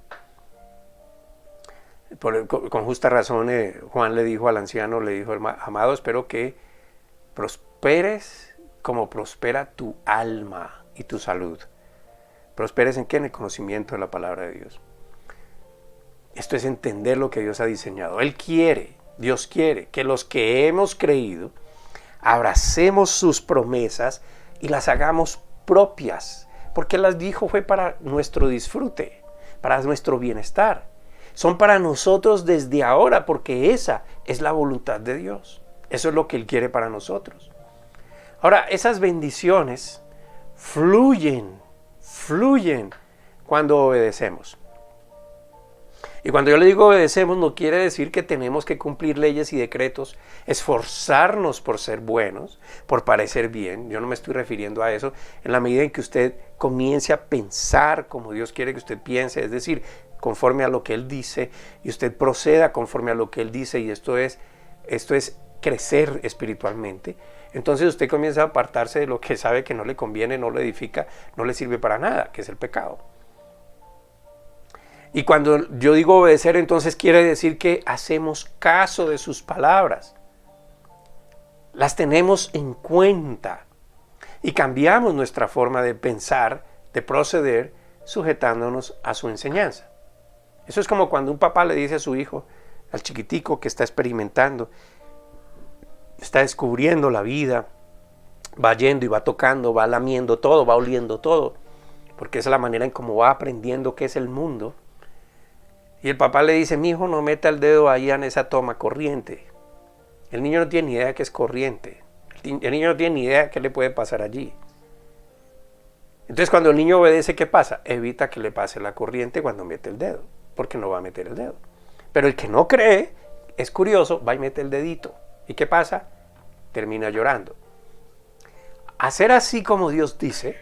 Con justa razón Juan le dijo al anciano, le dijo, amado, espero que prosperes como prospera tu alma y tu salud. ¿Prosperes en qué? En el conocimiento de la palabra de Dios. Esto es entender lo que Dios ha diseñado. Dios quiere que los que hemos creído abracemos sus promesas y las hagamos propias, porque las dijo fue para nuestro disfrute, para nuestro bienestar. Son para nosotros desde ahora, porque esa es la voluntad de Dios. Eso es lo que Él quiere para nosotros. Ahora, esas bendiciones fluyen cuando obedecemos. Y cuando yo le digo obedecemos, no quiere decir que tenemos que cumplir leyes y decretos, esforzarnos por ser buenos, por parecer bien. Yo no me estoy refiriendo a eso. En la medida en que usted comience a pensar como Dios quiere que usted piense, es decir, conforme a lo que Él dice, y usted proceda conforme a lo que Él dice, y esto es crecer espiritualmente, entonces usted comienza a apartarse de lo que sabe que no le conviene, no le edifica, no le sirve para nada, que es el pecado. Y cuando yo digo obedecer, entonces quiere decir que hacemos caso de sus palabras. Las tenemos en cuenta y cambiamos nuestra forma de pensar, de proceder, sujetándonos a su enseñanza. Eso es como cuando un papá le dice a su hijo, al chiquitico que está experimentando, está descubriendo la vida, va yendo y va tocando, va lamiendo todo, va oliendo todo, porque esa es la manera en cómo va aprendiendo qué es el mundo. Y el papá le dice, mi hijo, no meta el dedo ahí en esa toma corriente. El niño no tiene ni idea de que es corriente. El niño no tiene ni idea de qué le puede pasar allí. Entonces cuando el niño obedece, ¿qué pasa? Evita que le pase la corriente cuando mete el dedo, porque no va a meter el dedo. Pero el que no cree, es curioso, va y mete el dedito. ¿Y qué pasa? Termina llorando. Hacer así como Dios dice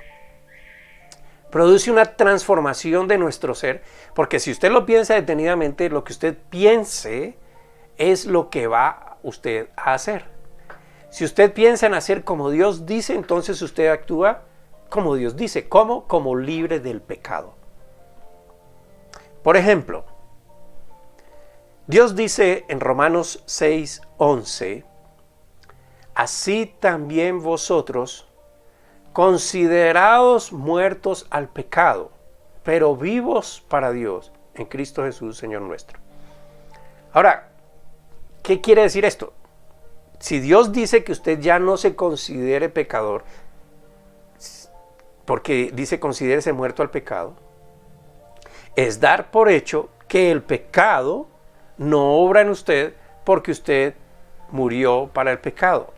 produce una transformación de nuestro ser, porque si usted lo piensa detenidamente, lo que usted piense es lo que va usted a hacer. Si usted piensa en hacer como Dios dice, entonces usted actúa como Dios dice. ¿Cómo? Como libre del pecado. Por ejemplo, Dios dice en Romanos 6:11, así también vosotros, considerados muertos al pecado, pero vivos para Dios, en Cristo Jesús, Señor nuestro. Ahora, ¿qué quiere decir esto? Si Dios dice que usted ya no se considere pecador, porque dice considérese muerto al pecado, es dar por hecho que el pecado no obra en usted porque usted murió para el pecado.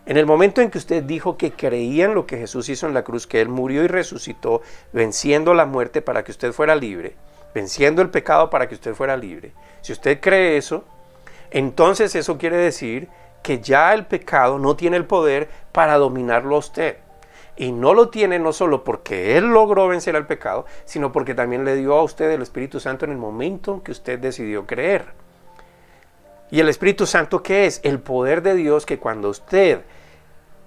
En el momento en que usted dijo que creía en lo que Jesús hizo en la cruz, que Él murió y resucitó, venciendo la muerte para que usted fuera libre, venciendo el pecado para que usted fuera libre, si usted cree eso, entonces eso quiere decir que ya el pecado no tiene el poder para dominarlo a usted. Y no lo tiene no solo porque Él logró vencer al pecado, sino porque también le dio a usted el Espíritu Santo en el momento en que usted decidió creer. ¿Y el Espíritu Santo qué es? El poder de Dios que cuando usted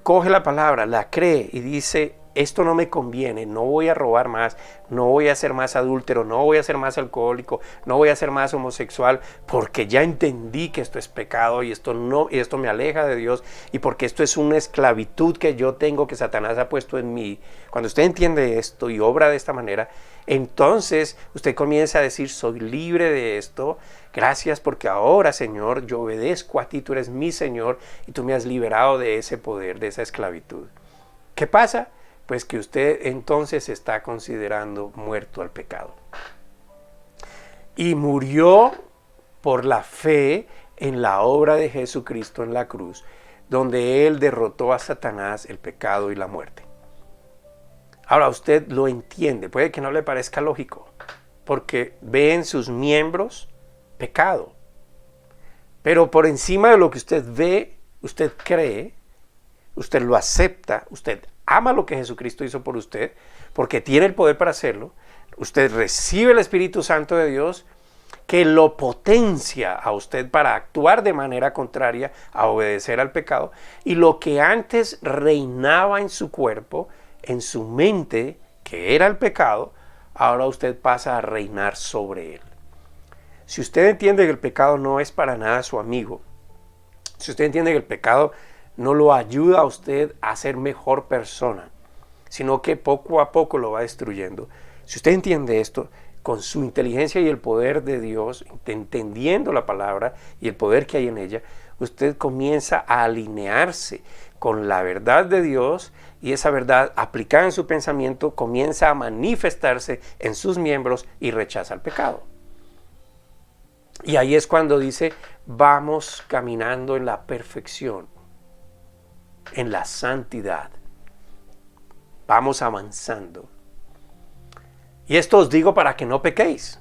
coge la palabra, la cree y dice, esto no me conviene, no voy a robar más, no voy a ser más adúltero, no voy a ser más alcohólico, no voy a ser más homosexual, porque ya entendí que esto es pecado y esto me aleja de Dios, y porque esto es una esclavitud que yo tengo, que Satanás ha puesto en mí. Cuando usted entiende esto y obra de esta manera, entonces usted comienza a decir, soy libre de esto, gracias porque ahora, Señor, yo obedezco a ti, tú eres mi Señor y tú me has liberado de ese poder, de esa esclavitud. ¿Qué pasa? Pues que usted entonces está considerando muerto al pecado. Y murió por la fe en la obra de Jesucristo en la cruz, donde Él derrotó a Satanás, el pecado y la muerte. Ahora usted lo entiende, puede que no le parezca lógico, porque ve en sus miembros pecado. Pero por encima de lo que usted ve, usted cree, usted lo acepta, usted ama lo que Jesucristo hizo por usted, porque tiene el poder para hacerlo. Usted recibe el Espíritu Santo de Dios, que lo potencia a usted para actuar de manera contraria a obedecer al pecado. Y lo que antes reinaba en su cuerpo, en su mente, que era el pecado, ahora usted pasa a reinar sobre él. Si usted entiende que el pecado no es para nada su amigo, si usted entiende que el pecado no lo ayuda a usted a ser mejor persona, sino que poco a poco lo va destruyendo. Si usted entiende esto, con su inteligencia y el poder de Dios, entendiendo la palabra y el poder que hay en ella, usted comienza a alinearse con la verdad de Dios, y esa verdad aplicada en su pensamiento comienza a manifestarse en sus miembros y rechaza el pecado. Y ahí es cuando dice, vamos caminando en la perfección, en la santidad. Vamos avanzando. Y esto os digo para que no pequéis.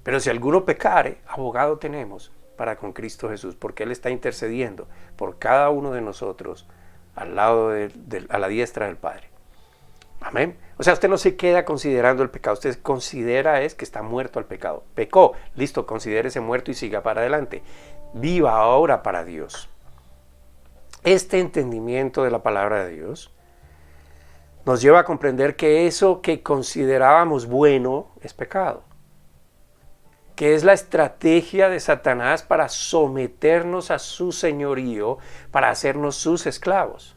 Pero si alguno pecare, abogado tenemos para con Cristo Jesús, porque Él está intercediendo por cada uno de nosotros al lado a la diestra del Padre. Amén. O sea, usted no se queda considerando el pecado, usted considera es que está muerto al pecado. Pecó, listo, considérese muerto y siga para adelante. Viva ahora para Dios. Este entendimiento de la palabra de Dios nos lleva a comprender que eso que considerábamos bueno es pecado, que es la estrategia de Satanás para someternos a su señorío, para hacernos sus esclavos.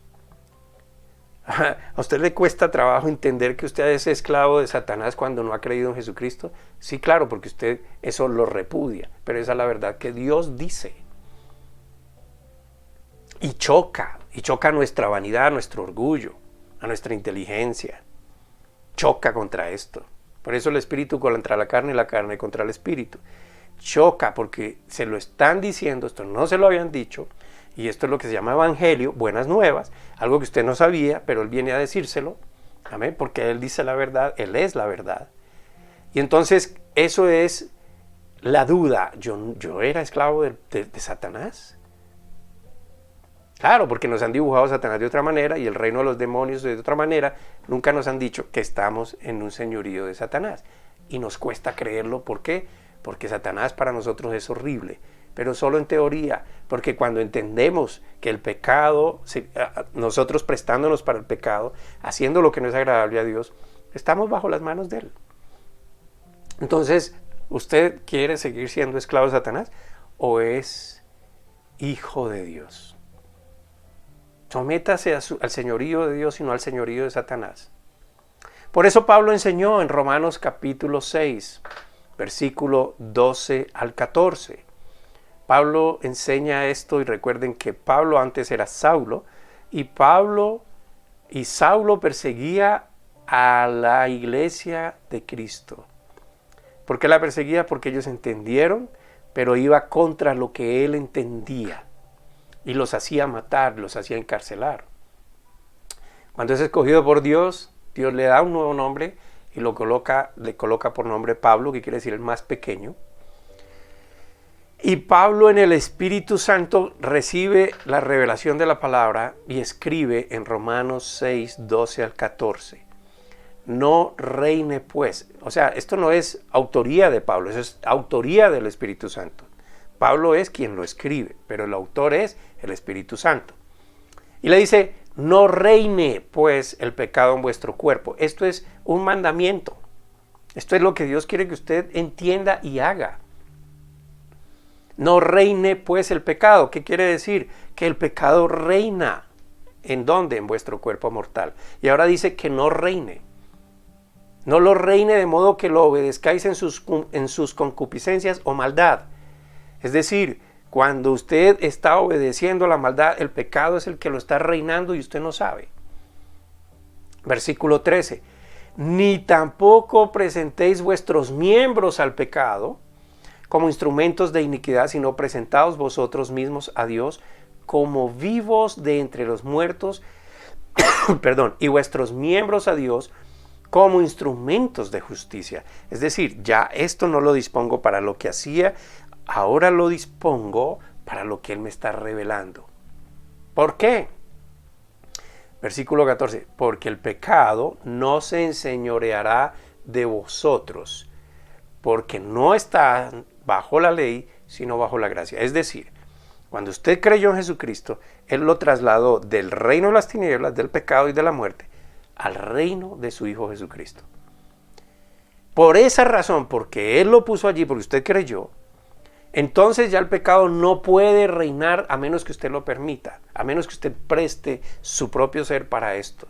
¿A usted le cuesta trabajo entender que usted es esclavo de Satanás cuando no ha creído en Jesucristo? Sí, claro, porque usted eso lo repudia, pero esa es la verdad que Dios dice. Y choca nuestra vanidad, nuestro orgullo, a nuestra inteligencia. Choca contra esto. Por eso el espíritu contra la carne y la carne contra el espíritu. Choca porque se lo están diciendo, esto no se lo habían dicho, y esto es lo que se llama evangelio, buenas nuevas, algo que usted no sabía, pero Él viene a decírselo, amén, porque Él dice la verdad, Él es la verdad. Y entonces eso es la duda, yo era esclavo de Satanás. Claro, porque nos han dibujado a Satanás de otra manera y el reino de los demonios de otra manera. Nunca nos han dicho que estamos en un señorío de Satanás. Y nos cuesta creerlo. ¿Por qué? Porque Satanás para nosotros es horrible. Pero solo en teoría. Porque cuando entendemos que el pecado, nosotros prestándonos para el pecado, haciendo lo que no es agradable a Dios, estamos bajo las manos de Él. Entonces, ¿usted quiere seguir siendo esclavo de Satanás? ¿O es hijo de Dios? Sométase al señorío de Dios y no al señorío de Satanás. Por eso Pablo enseñó en Romanos capítulo 6, versículo 12 al 14. Pablo enseña esto, y recuerden que Pablo antes era Saulo, y Saulo perseguía a la iglesia de Cristo. ¿Por qué la perseguía? Porque ellos entendieron, pero iba contra lo que él entendía. Y los hacía matar, los hacía encarcelar. Cuando es escogido por Dios, Dios le da un nuevo nombre y le coloca por nombre Pablo, que quiere decir el más pequeño. Y Pablo en el Espíritu Santo recibe la revelación de la palabra y escribe en Romanos 6, 12 al 14. No reine pues. O sea, esto no es autoría de Pablo, eso es autoría del Espíritu Santo. Pablo es quien lo escribe, pero el autor es el Espíritu Santo. Y le dice, no reine pues el pecado en vuestro cuerpo. Esto es un mandamiento. Esto es lo que Dios quiere que usted entienda y haga. No reine pues el pecado. ¿Qué quiere decir? Que el pecado reina. ¿En dónde? En vuestro cuerpo mortal. Y ahora dice que no reine. No lo reine de modo que lo obedezcáis en sus concupiscencias o maldad. Es decir, cuando usted está obedeciendo a la maldad, el pecado es el que lo está reinando y usted no sabe. Versículo 13. Ni tampoco presentéis vuestros miembros al pecado como instrumentos de iniquidad, sino presentaos vosotros mismos a Dios como vivos de entre los muertos, y vuestros miembros a Dios como instrumentos de justicia. Es decir, ya esto no lo dispongo para lo que hacía, ahora lo dispongo para lo que Él me está revelando. ¿Por qué? Versículo 14. Porque el pecado no se enseñoreará de vosotros, porque no está bajo la ley, sino bajo la gracia. Es decir, cuando usted creyó en Jesucristo, Él lo trasladó del reino de las tinieblas, del pecado y de la muerte, al reino de su Hijo Jesucristo. Por esa razón, porque Él lo puso allí, porque usted creyó, entonces ya el pecado no puede reinar a menos que usted lo permita, a menos que usted preste su propio ser para esto.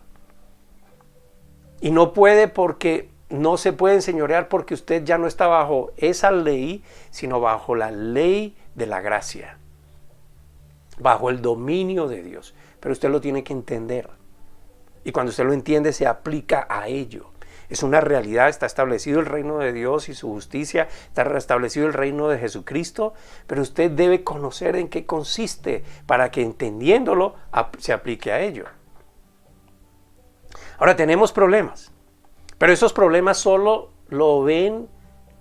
Y no puede porque no se puede enseñorear porque usted ya no está bajo esa ley, sino bajo la ley de la gracia, bajo el dominio de Dios. Pero usted lo tiene que entender. Y cuando usted lo entiende, se aplica a ello. Es una realidad, está establecido el reino de Dios y su justicia, está restablecido el reino de Jesucristo, pero usted debe conocer en qué consiste para que entendiéndolo se aplique a ello. Ahora tenemos problemas, pero esos problemas solo lo ven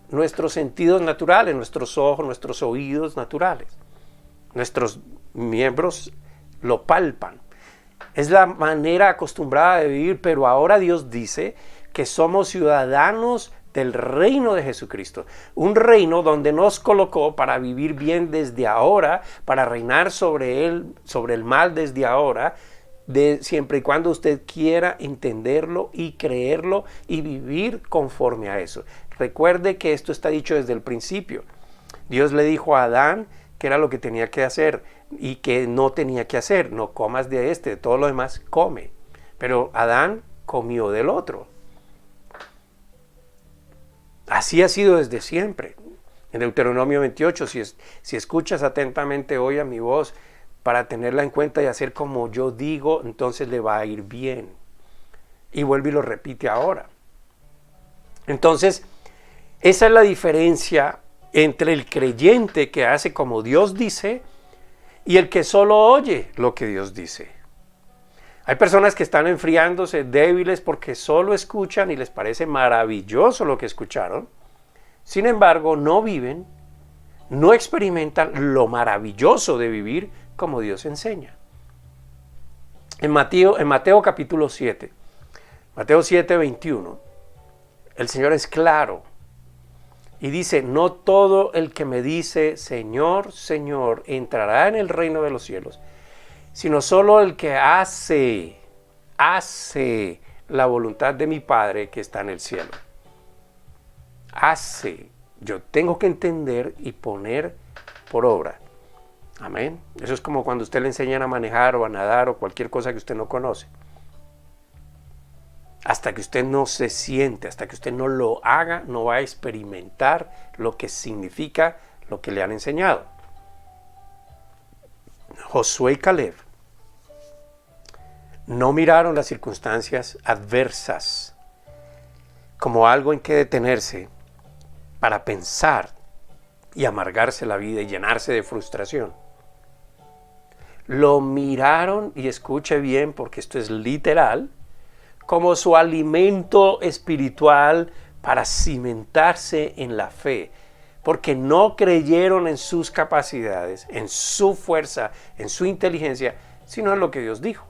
nuestros sentidos naturales, nuestros ojos, nuestros oídos naturales. Nuestros miembros lo palpan. Es la manera acostumbrada de vivir, pero ahora Dios dice que somos ciudadanos del reino de Jesucristo. Un reino donde nos colocó para vivir bien desde ahora, para reinar sobre el mal desde ahora, siempre y cuando usted quiera entenderlo y creerlo y vivir conforme a eso. Recuerde que esto está dicho desde el principio. Dios le dijo a Adán que era lo que tenía que hacer y que no tenía que hacer. No comas de de todo lo demás come. Pero Adán comió del otro. Así ha sido desde siempre. En Deuteronomio 28, si escuchas atentamente hoy a mi voz para tenerla en cuenta y hacer como yo digo, entonces le va a ir bien. Y vuelve y lo repite ahora. Entonces, esa es la diferencia entre el creyente que hace como Dios dice y el que solo oye lo que Dios dice. Hay personas que están enfriándose, débiles, porque solo escuchan y les parece maravilloso lo que escucharon. Sin embargo, no viven, no experimentan lo maravilloso de vivir como Dios enseña. En Mateo capítulo 7, Mateo 7, 21, el Señor es claro y dice: no todo el que me dice Señor, Señor, entrará en el reino de los cielos, sino solo el que hace la voluntad de mi Padre que está en el cielo. Hace. Yo tengo que entender y poner por obra. Amén. Eso es como cuando usted le enseñan a manejar o a nadar o cualquier cosa que usted no conoce. Hasta que usted no se siente, hasta que usted no lo haga, no va a experimentar lo que significa lo que le han enseñado. Josué y Caleb no miraron las circunstancias adversas como algo en que detenerse para pensar y amargarse la vida y llenarse de frustración. Lo miraron, y escuche bien porque esto es literal, como su alimento espiritual para cimentarse en la fe, porque no creyeron en sus capacidades, en su fuerza, en su inteligencia, sino en lo que Dios dijo.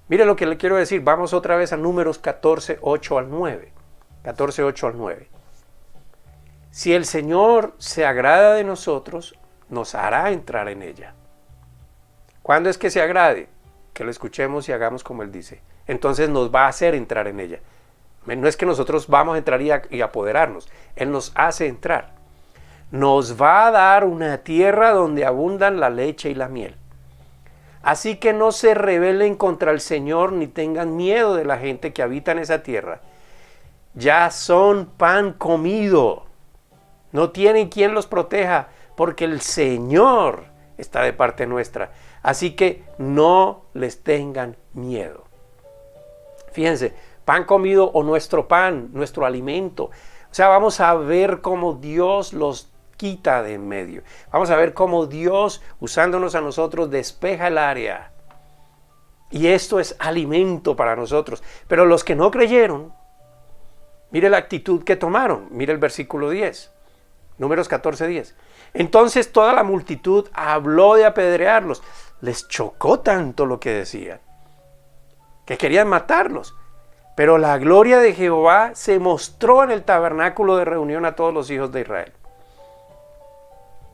Mire lo que le quiero decir. Vamos otra vez a Números 14, 8 al 9. 14, 8 al 9. Si el Señor se agrada de nosotros, nos hará entrar en ella. ¿Cuándo es que se agrade? Que lo escuchemos y hagamos como Él dice. Entonces nos va a hacer entrar en ella. No es que nosotros vamos a entrar y apoderarnos. Él nos hace entrar. Nos va a dar una tierra donde abundan la leche y la miel. Así que no se rebelen contra el Señor ni tengan miedo de la gente que habita en esa tierra. Ya son pan comido. No tienen quien los proteja porque el Señor está de parte nuestra. Así que no les tengan miedo. Fíjense, pan comido o nuestro pan, nuestro alimento. O sea, vamos a ver cómo Dios los quita de en medio. Vamos a ver cómo Dios, usándonos a nosotros, despeja el área. Y esto es alimento para nosotros. Pero los que no creyeron, mire la actitud que tomaron. Mire el versículo 10. Números 14, 10. Entonces toda la multitud habló de apedrearlos. Les chocó tanto lo que decían, que querían matarlos. Pero la gloria de Jehová se mostró en el tabernáculo de reunión a todos los hijos de Israel.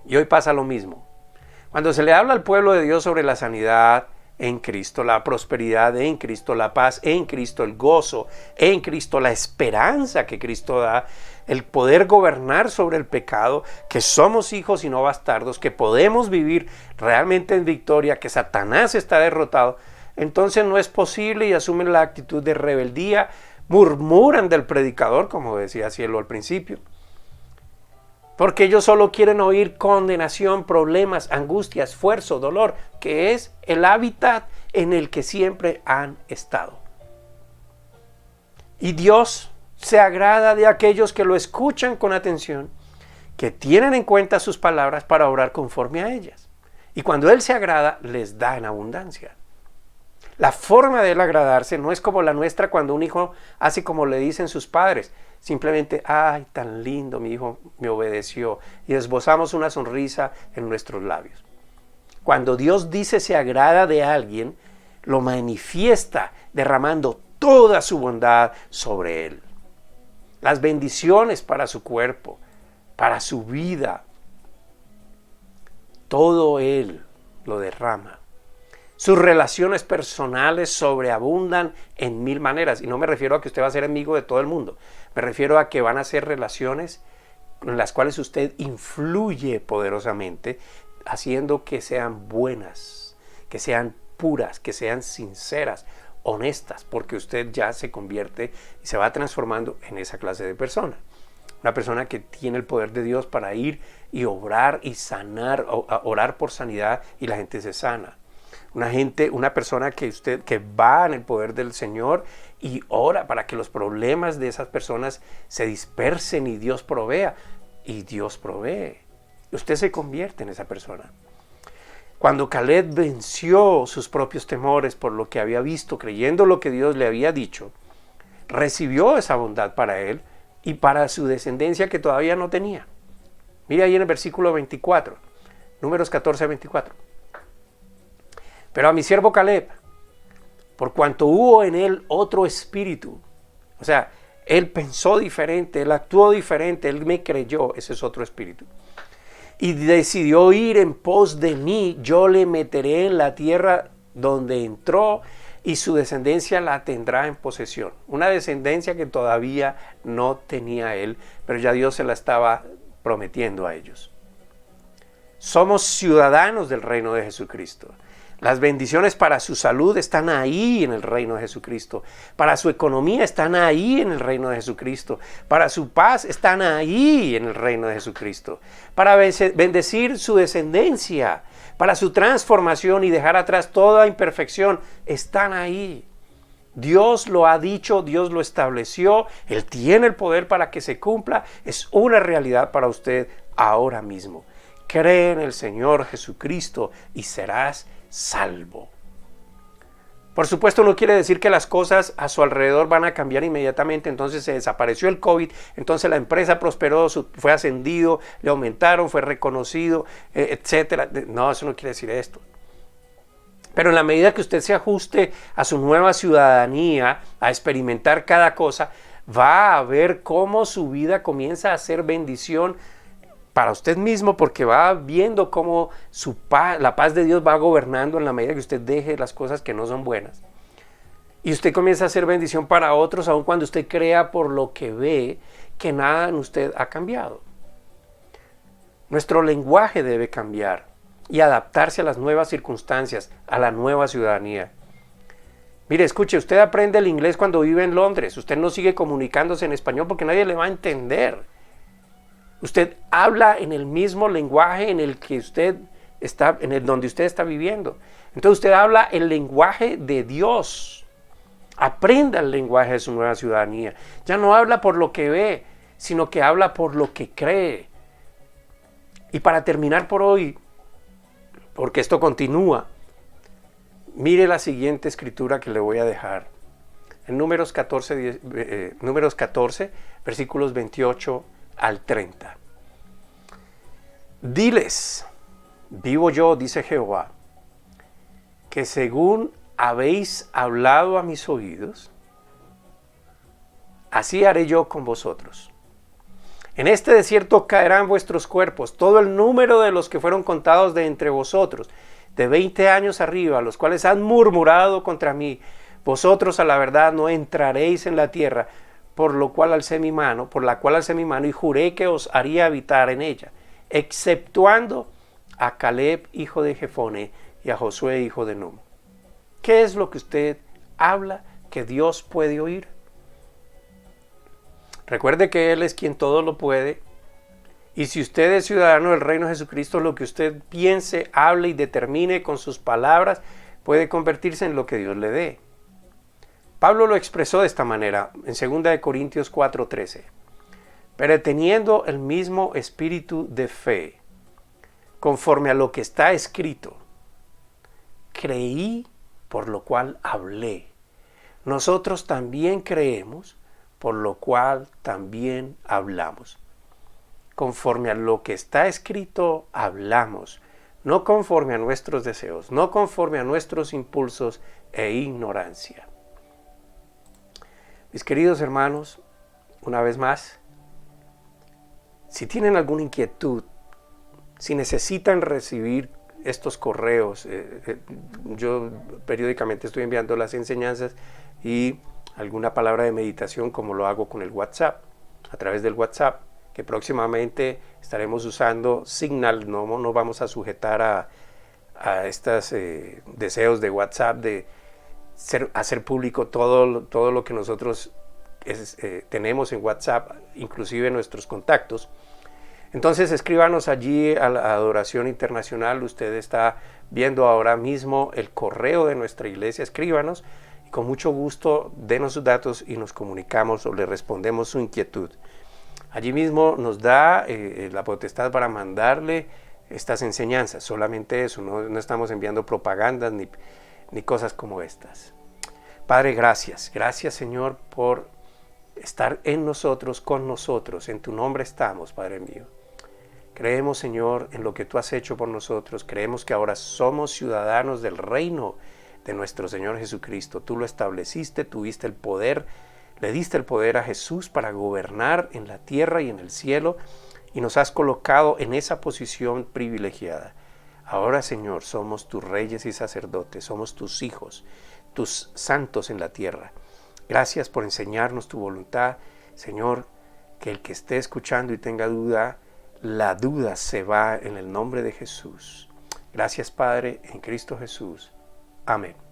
Y hoy pasa lo mismo. Cuando se le habla al pueblo de Dios sobre la sanidad, en Cristo, la prosperidad en Cristo, la paz en Cristo, el gozo en Cristo, la esperanza que Cristo da, el poder gobernar sobre el pecado, que somos hijos y no bastardos, que podemos vivir realmente en victoria, que Satanás está derrotado. Entonces no es posible y asumen la actitud de rebeldía, murmuran del predicador, como decía Cielo al principio, porque ellos solo quieren oír condenación, problemas, angustia, esfuerzo, dolor, que es el hábitat en el que siempre han estado. Y Dios se agrada de aquellos que lo escuchan con atención, que tienen en cuenta sus palabras para obrar conforme a ellas. Y cuando Él se agrada, les da en abundancia. La forma de Él agradarse no es como la nuestra cuando un hijo hace como le dicen sus padres. Simplemente, ¡ay, tan lindo, mi hijo me obedeció! Y esbozamos una sonrisa en nuestros labios. Cuando Dios dice se agrada de alguien, lo manifiesta derramando toda su bondad sobre él. Las bendiciones para su cuerpo, para su vida, todo Él lo derrama. Sus relaciones personales sobreabundan en mil maneras. Y no me refiero a que usted va a ser amigo de todo el mundo. Me refiero a que van a ser relaciones en las cuales usted influye poderosamente, haciendo que sean buenas, que sean puras, que sean sinceras, honestas, porque usted ya se convierte y se va transformando en esa clase de persona. Una persona que tiene el poder de Dios para ir y obrar y sanar, orar por sanidad y la gente se sana. Una persona que va en el poder del Señor y ora para que los problemas de esas personas se dispersen y Dios provea. Y Dios provee. Usted se convierte en esa persona. Cuando Caleb venció sus propios temores por lo que había visto, creyendo lo que Dios le había dicho, recibió esa bondad para él y para su descendencia que todavía no tenía. Mire ahí en el versículo 24, Números 14-24. Pero a mi siervo Caleb, por cuanto hubo en él otro espíritu, o sea, él pensó diferente, él actuó diferente, él me creyó, ese es otro espíritu, y decidió ir en pos de mí, yo le meteré en la tierra donde entró y su descendencia la tendrá en posesión. Una descendencia que todavía no tenía él, pero ya Dios se la estaba prometiendo a ellos. Somos ciudadanos del reino de Jesucristo. Las bendiciones para su salud están ahí en el reino de Jesucristo. Para su economía están ahí en el reino de Jesucristo. Para su paz están ahí en el reino de Jesucristo. Para bendecir su descendencia, para su transformación y dejar atrás toda imperfección, están ahí. Dios lo ha dicho, Dios lo estableció, Él tiene el poder para que se cumpla. Es una realidad para usted ahora mismo. Cree en el Señor Jesucristo y serás salvo. Por supuesto, no quiere decir que las cosas a su alrededor van a cambiar inmediatamente. Entonces se desapareció el COVID, entonces la empresa prosperó, fue ascendido, le aumentaron, fue reconocido, etcétera. No, eso no quiere decir esto. Pero en la medida que usted se ajuste a su nueva ciudadanía, a experimentar cada cosa, va a ver cómo su vida comienza a ser bendición para usted mismo, porque va viendo cómo la paz de Dios va gobernando en la medida que usted deje las cosas que no son buenas. Y usted comienza a hacer bendición para otros, aun cuando usted crea por lo que ve que nada en usted ha cambiado. Nuestro lenguaje debe cambiar y adaptarse a las nuevas circunstancias, a la nueva ciudadanía. Mire, escuche, usted aprende el inglés cuando vive en Londres. Usted no sigue comunicándose en español porque nadie le va a entender. Usted habla en el mismo lenguaje en el que usted está, donde usted está viviendo. Entonces usted habla el lenguaje de Dios. Aprenda el lenguaje de su nueva ciudadanía. Ya no habla por lo que ve, sino que habla por lo que cree. Y para terminar por hoy, porque esto continúa, mire la siguiente escritura que le voy a dejar. En Números 14, versículos 28 al 30. Diles, vivo yo, dice Jehová, que según habéis hablado a mis oídos, así haré yo con vosotros. En este desierto caerán vuestros cuerpos, todo el número de los que fueron contados de entre vosotros. de 20 años arriba, los cuales han murmurado contra mí, vosotros a la verdad no entraréis en la tierra, por la cual alcé mi mano y juré que os haría habitar en ella, exceptuando a Caleb, hijo de Jefone, y a Josué, hijo de Nun. ¿Qué es lo que usted habla que Dios puede oír? Recuerde que Él es quien todo lo puede. Y si usted es ciudadano del reino de Jesucristo, lo que usted piense, hable y determine con sus palabras puede convertirse en lo que Dios le dé. Pablo lo expresó de esta manera en 2 Corintios 4:13. Pero teniendo el mismo espíritu de fe, conforme a lo que está escrito, creí, por lo cual hablé. Nosotros también creemos, por lo cual también hablamos. Conforme a lo que está escrito, hablamos, no conforme a nuestros deseos, no conforme a nuestros impulsos e ignorancia. Mis queridos hermanos, una vez más, si tienen alguna inquietud, si necesitan recibir estos correos, yo periódicamente estoy enviando las enseñanzas y alguna palabra de meditación, como lo hago con el WhatsApp, a través del WhatsApp, que próximamente estaremos usando Signal. No vamos a sujetar a estos deseos de WhatsApp de hacer público todo lo que nosotros tenemos en WhatsApp, inclusive nuestros contactos. Entonces escríbanos allí a la Adoración Internacional. Usted está viendo ahora mismo el correo de nuestra iglesia. Escríbanos y con mucho gusto denos sus datos y nos comunicamos o le respondemos su inquietud. Allí mismo nos da la potestad para mandarle estas enseñanzas. Solamente eso, no estamos enviando propagandas ni cosas como estas. Padre, gracias. Gracias, Señor, por estar en nosotros, con nosotros. En tu nombre estamos, Padre mío. Creemos, Señor, en lo que tú has hecho por nosotros. Creemos que ahora somos ciudadanos del reino de nuestro Señor Jesucristo. Tú lo estableciste, tuviste el poder, le diste el poder a Jesús para gobernar en la tierra y en el cielo, y nos has colocado en esa posición privilegiada. Ahora, Señor, somos tus reyes y sacerdotes, somos tus hijos, tus santos en la tierra. Gracias por enseñarnos tu voluntad, Señor, que el que esté escuchando y tenga duda, la duda se va en el nombre de Jesús. Gracias, Padre, en Cristo Jesús. Amén.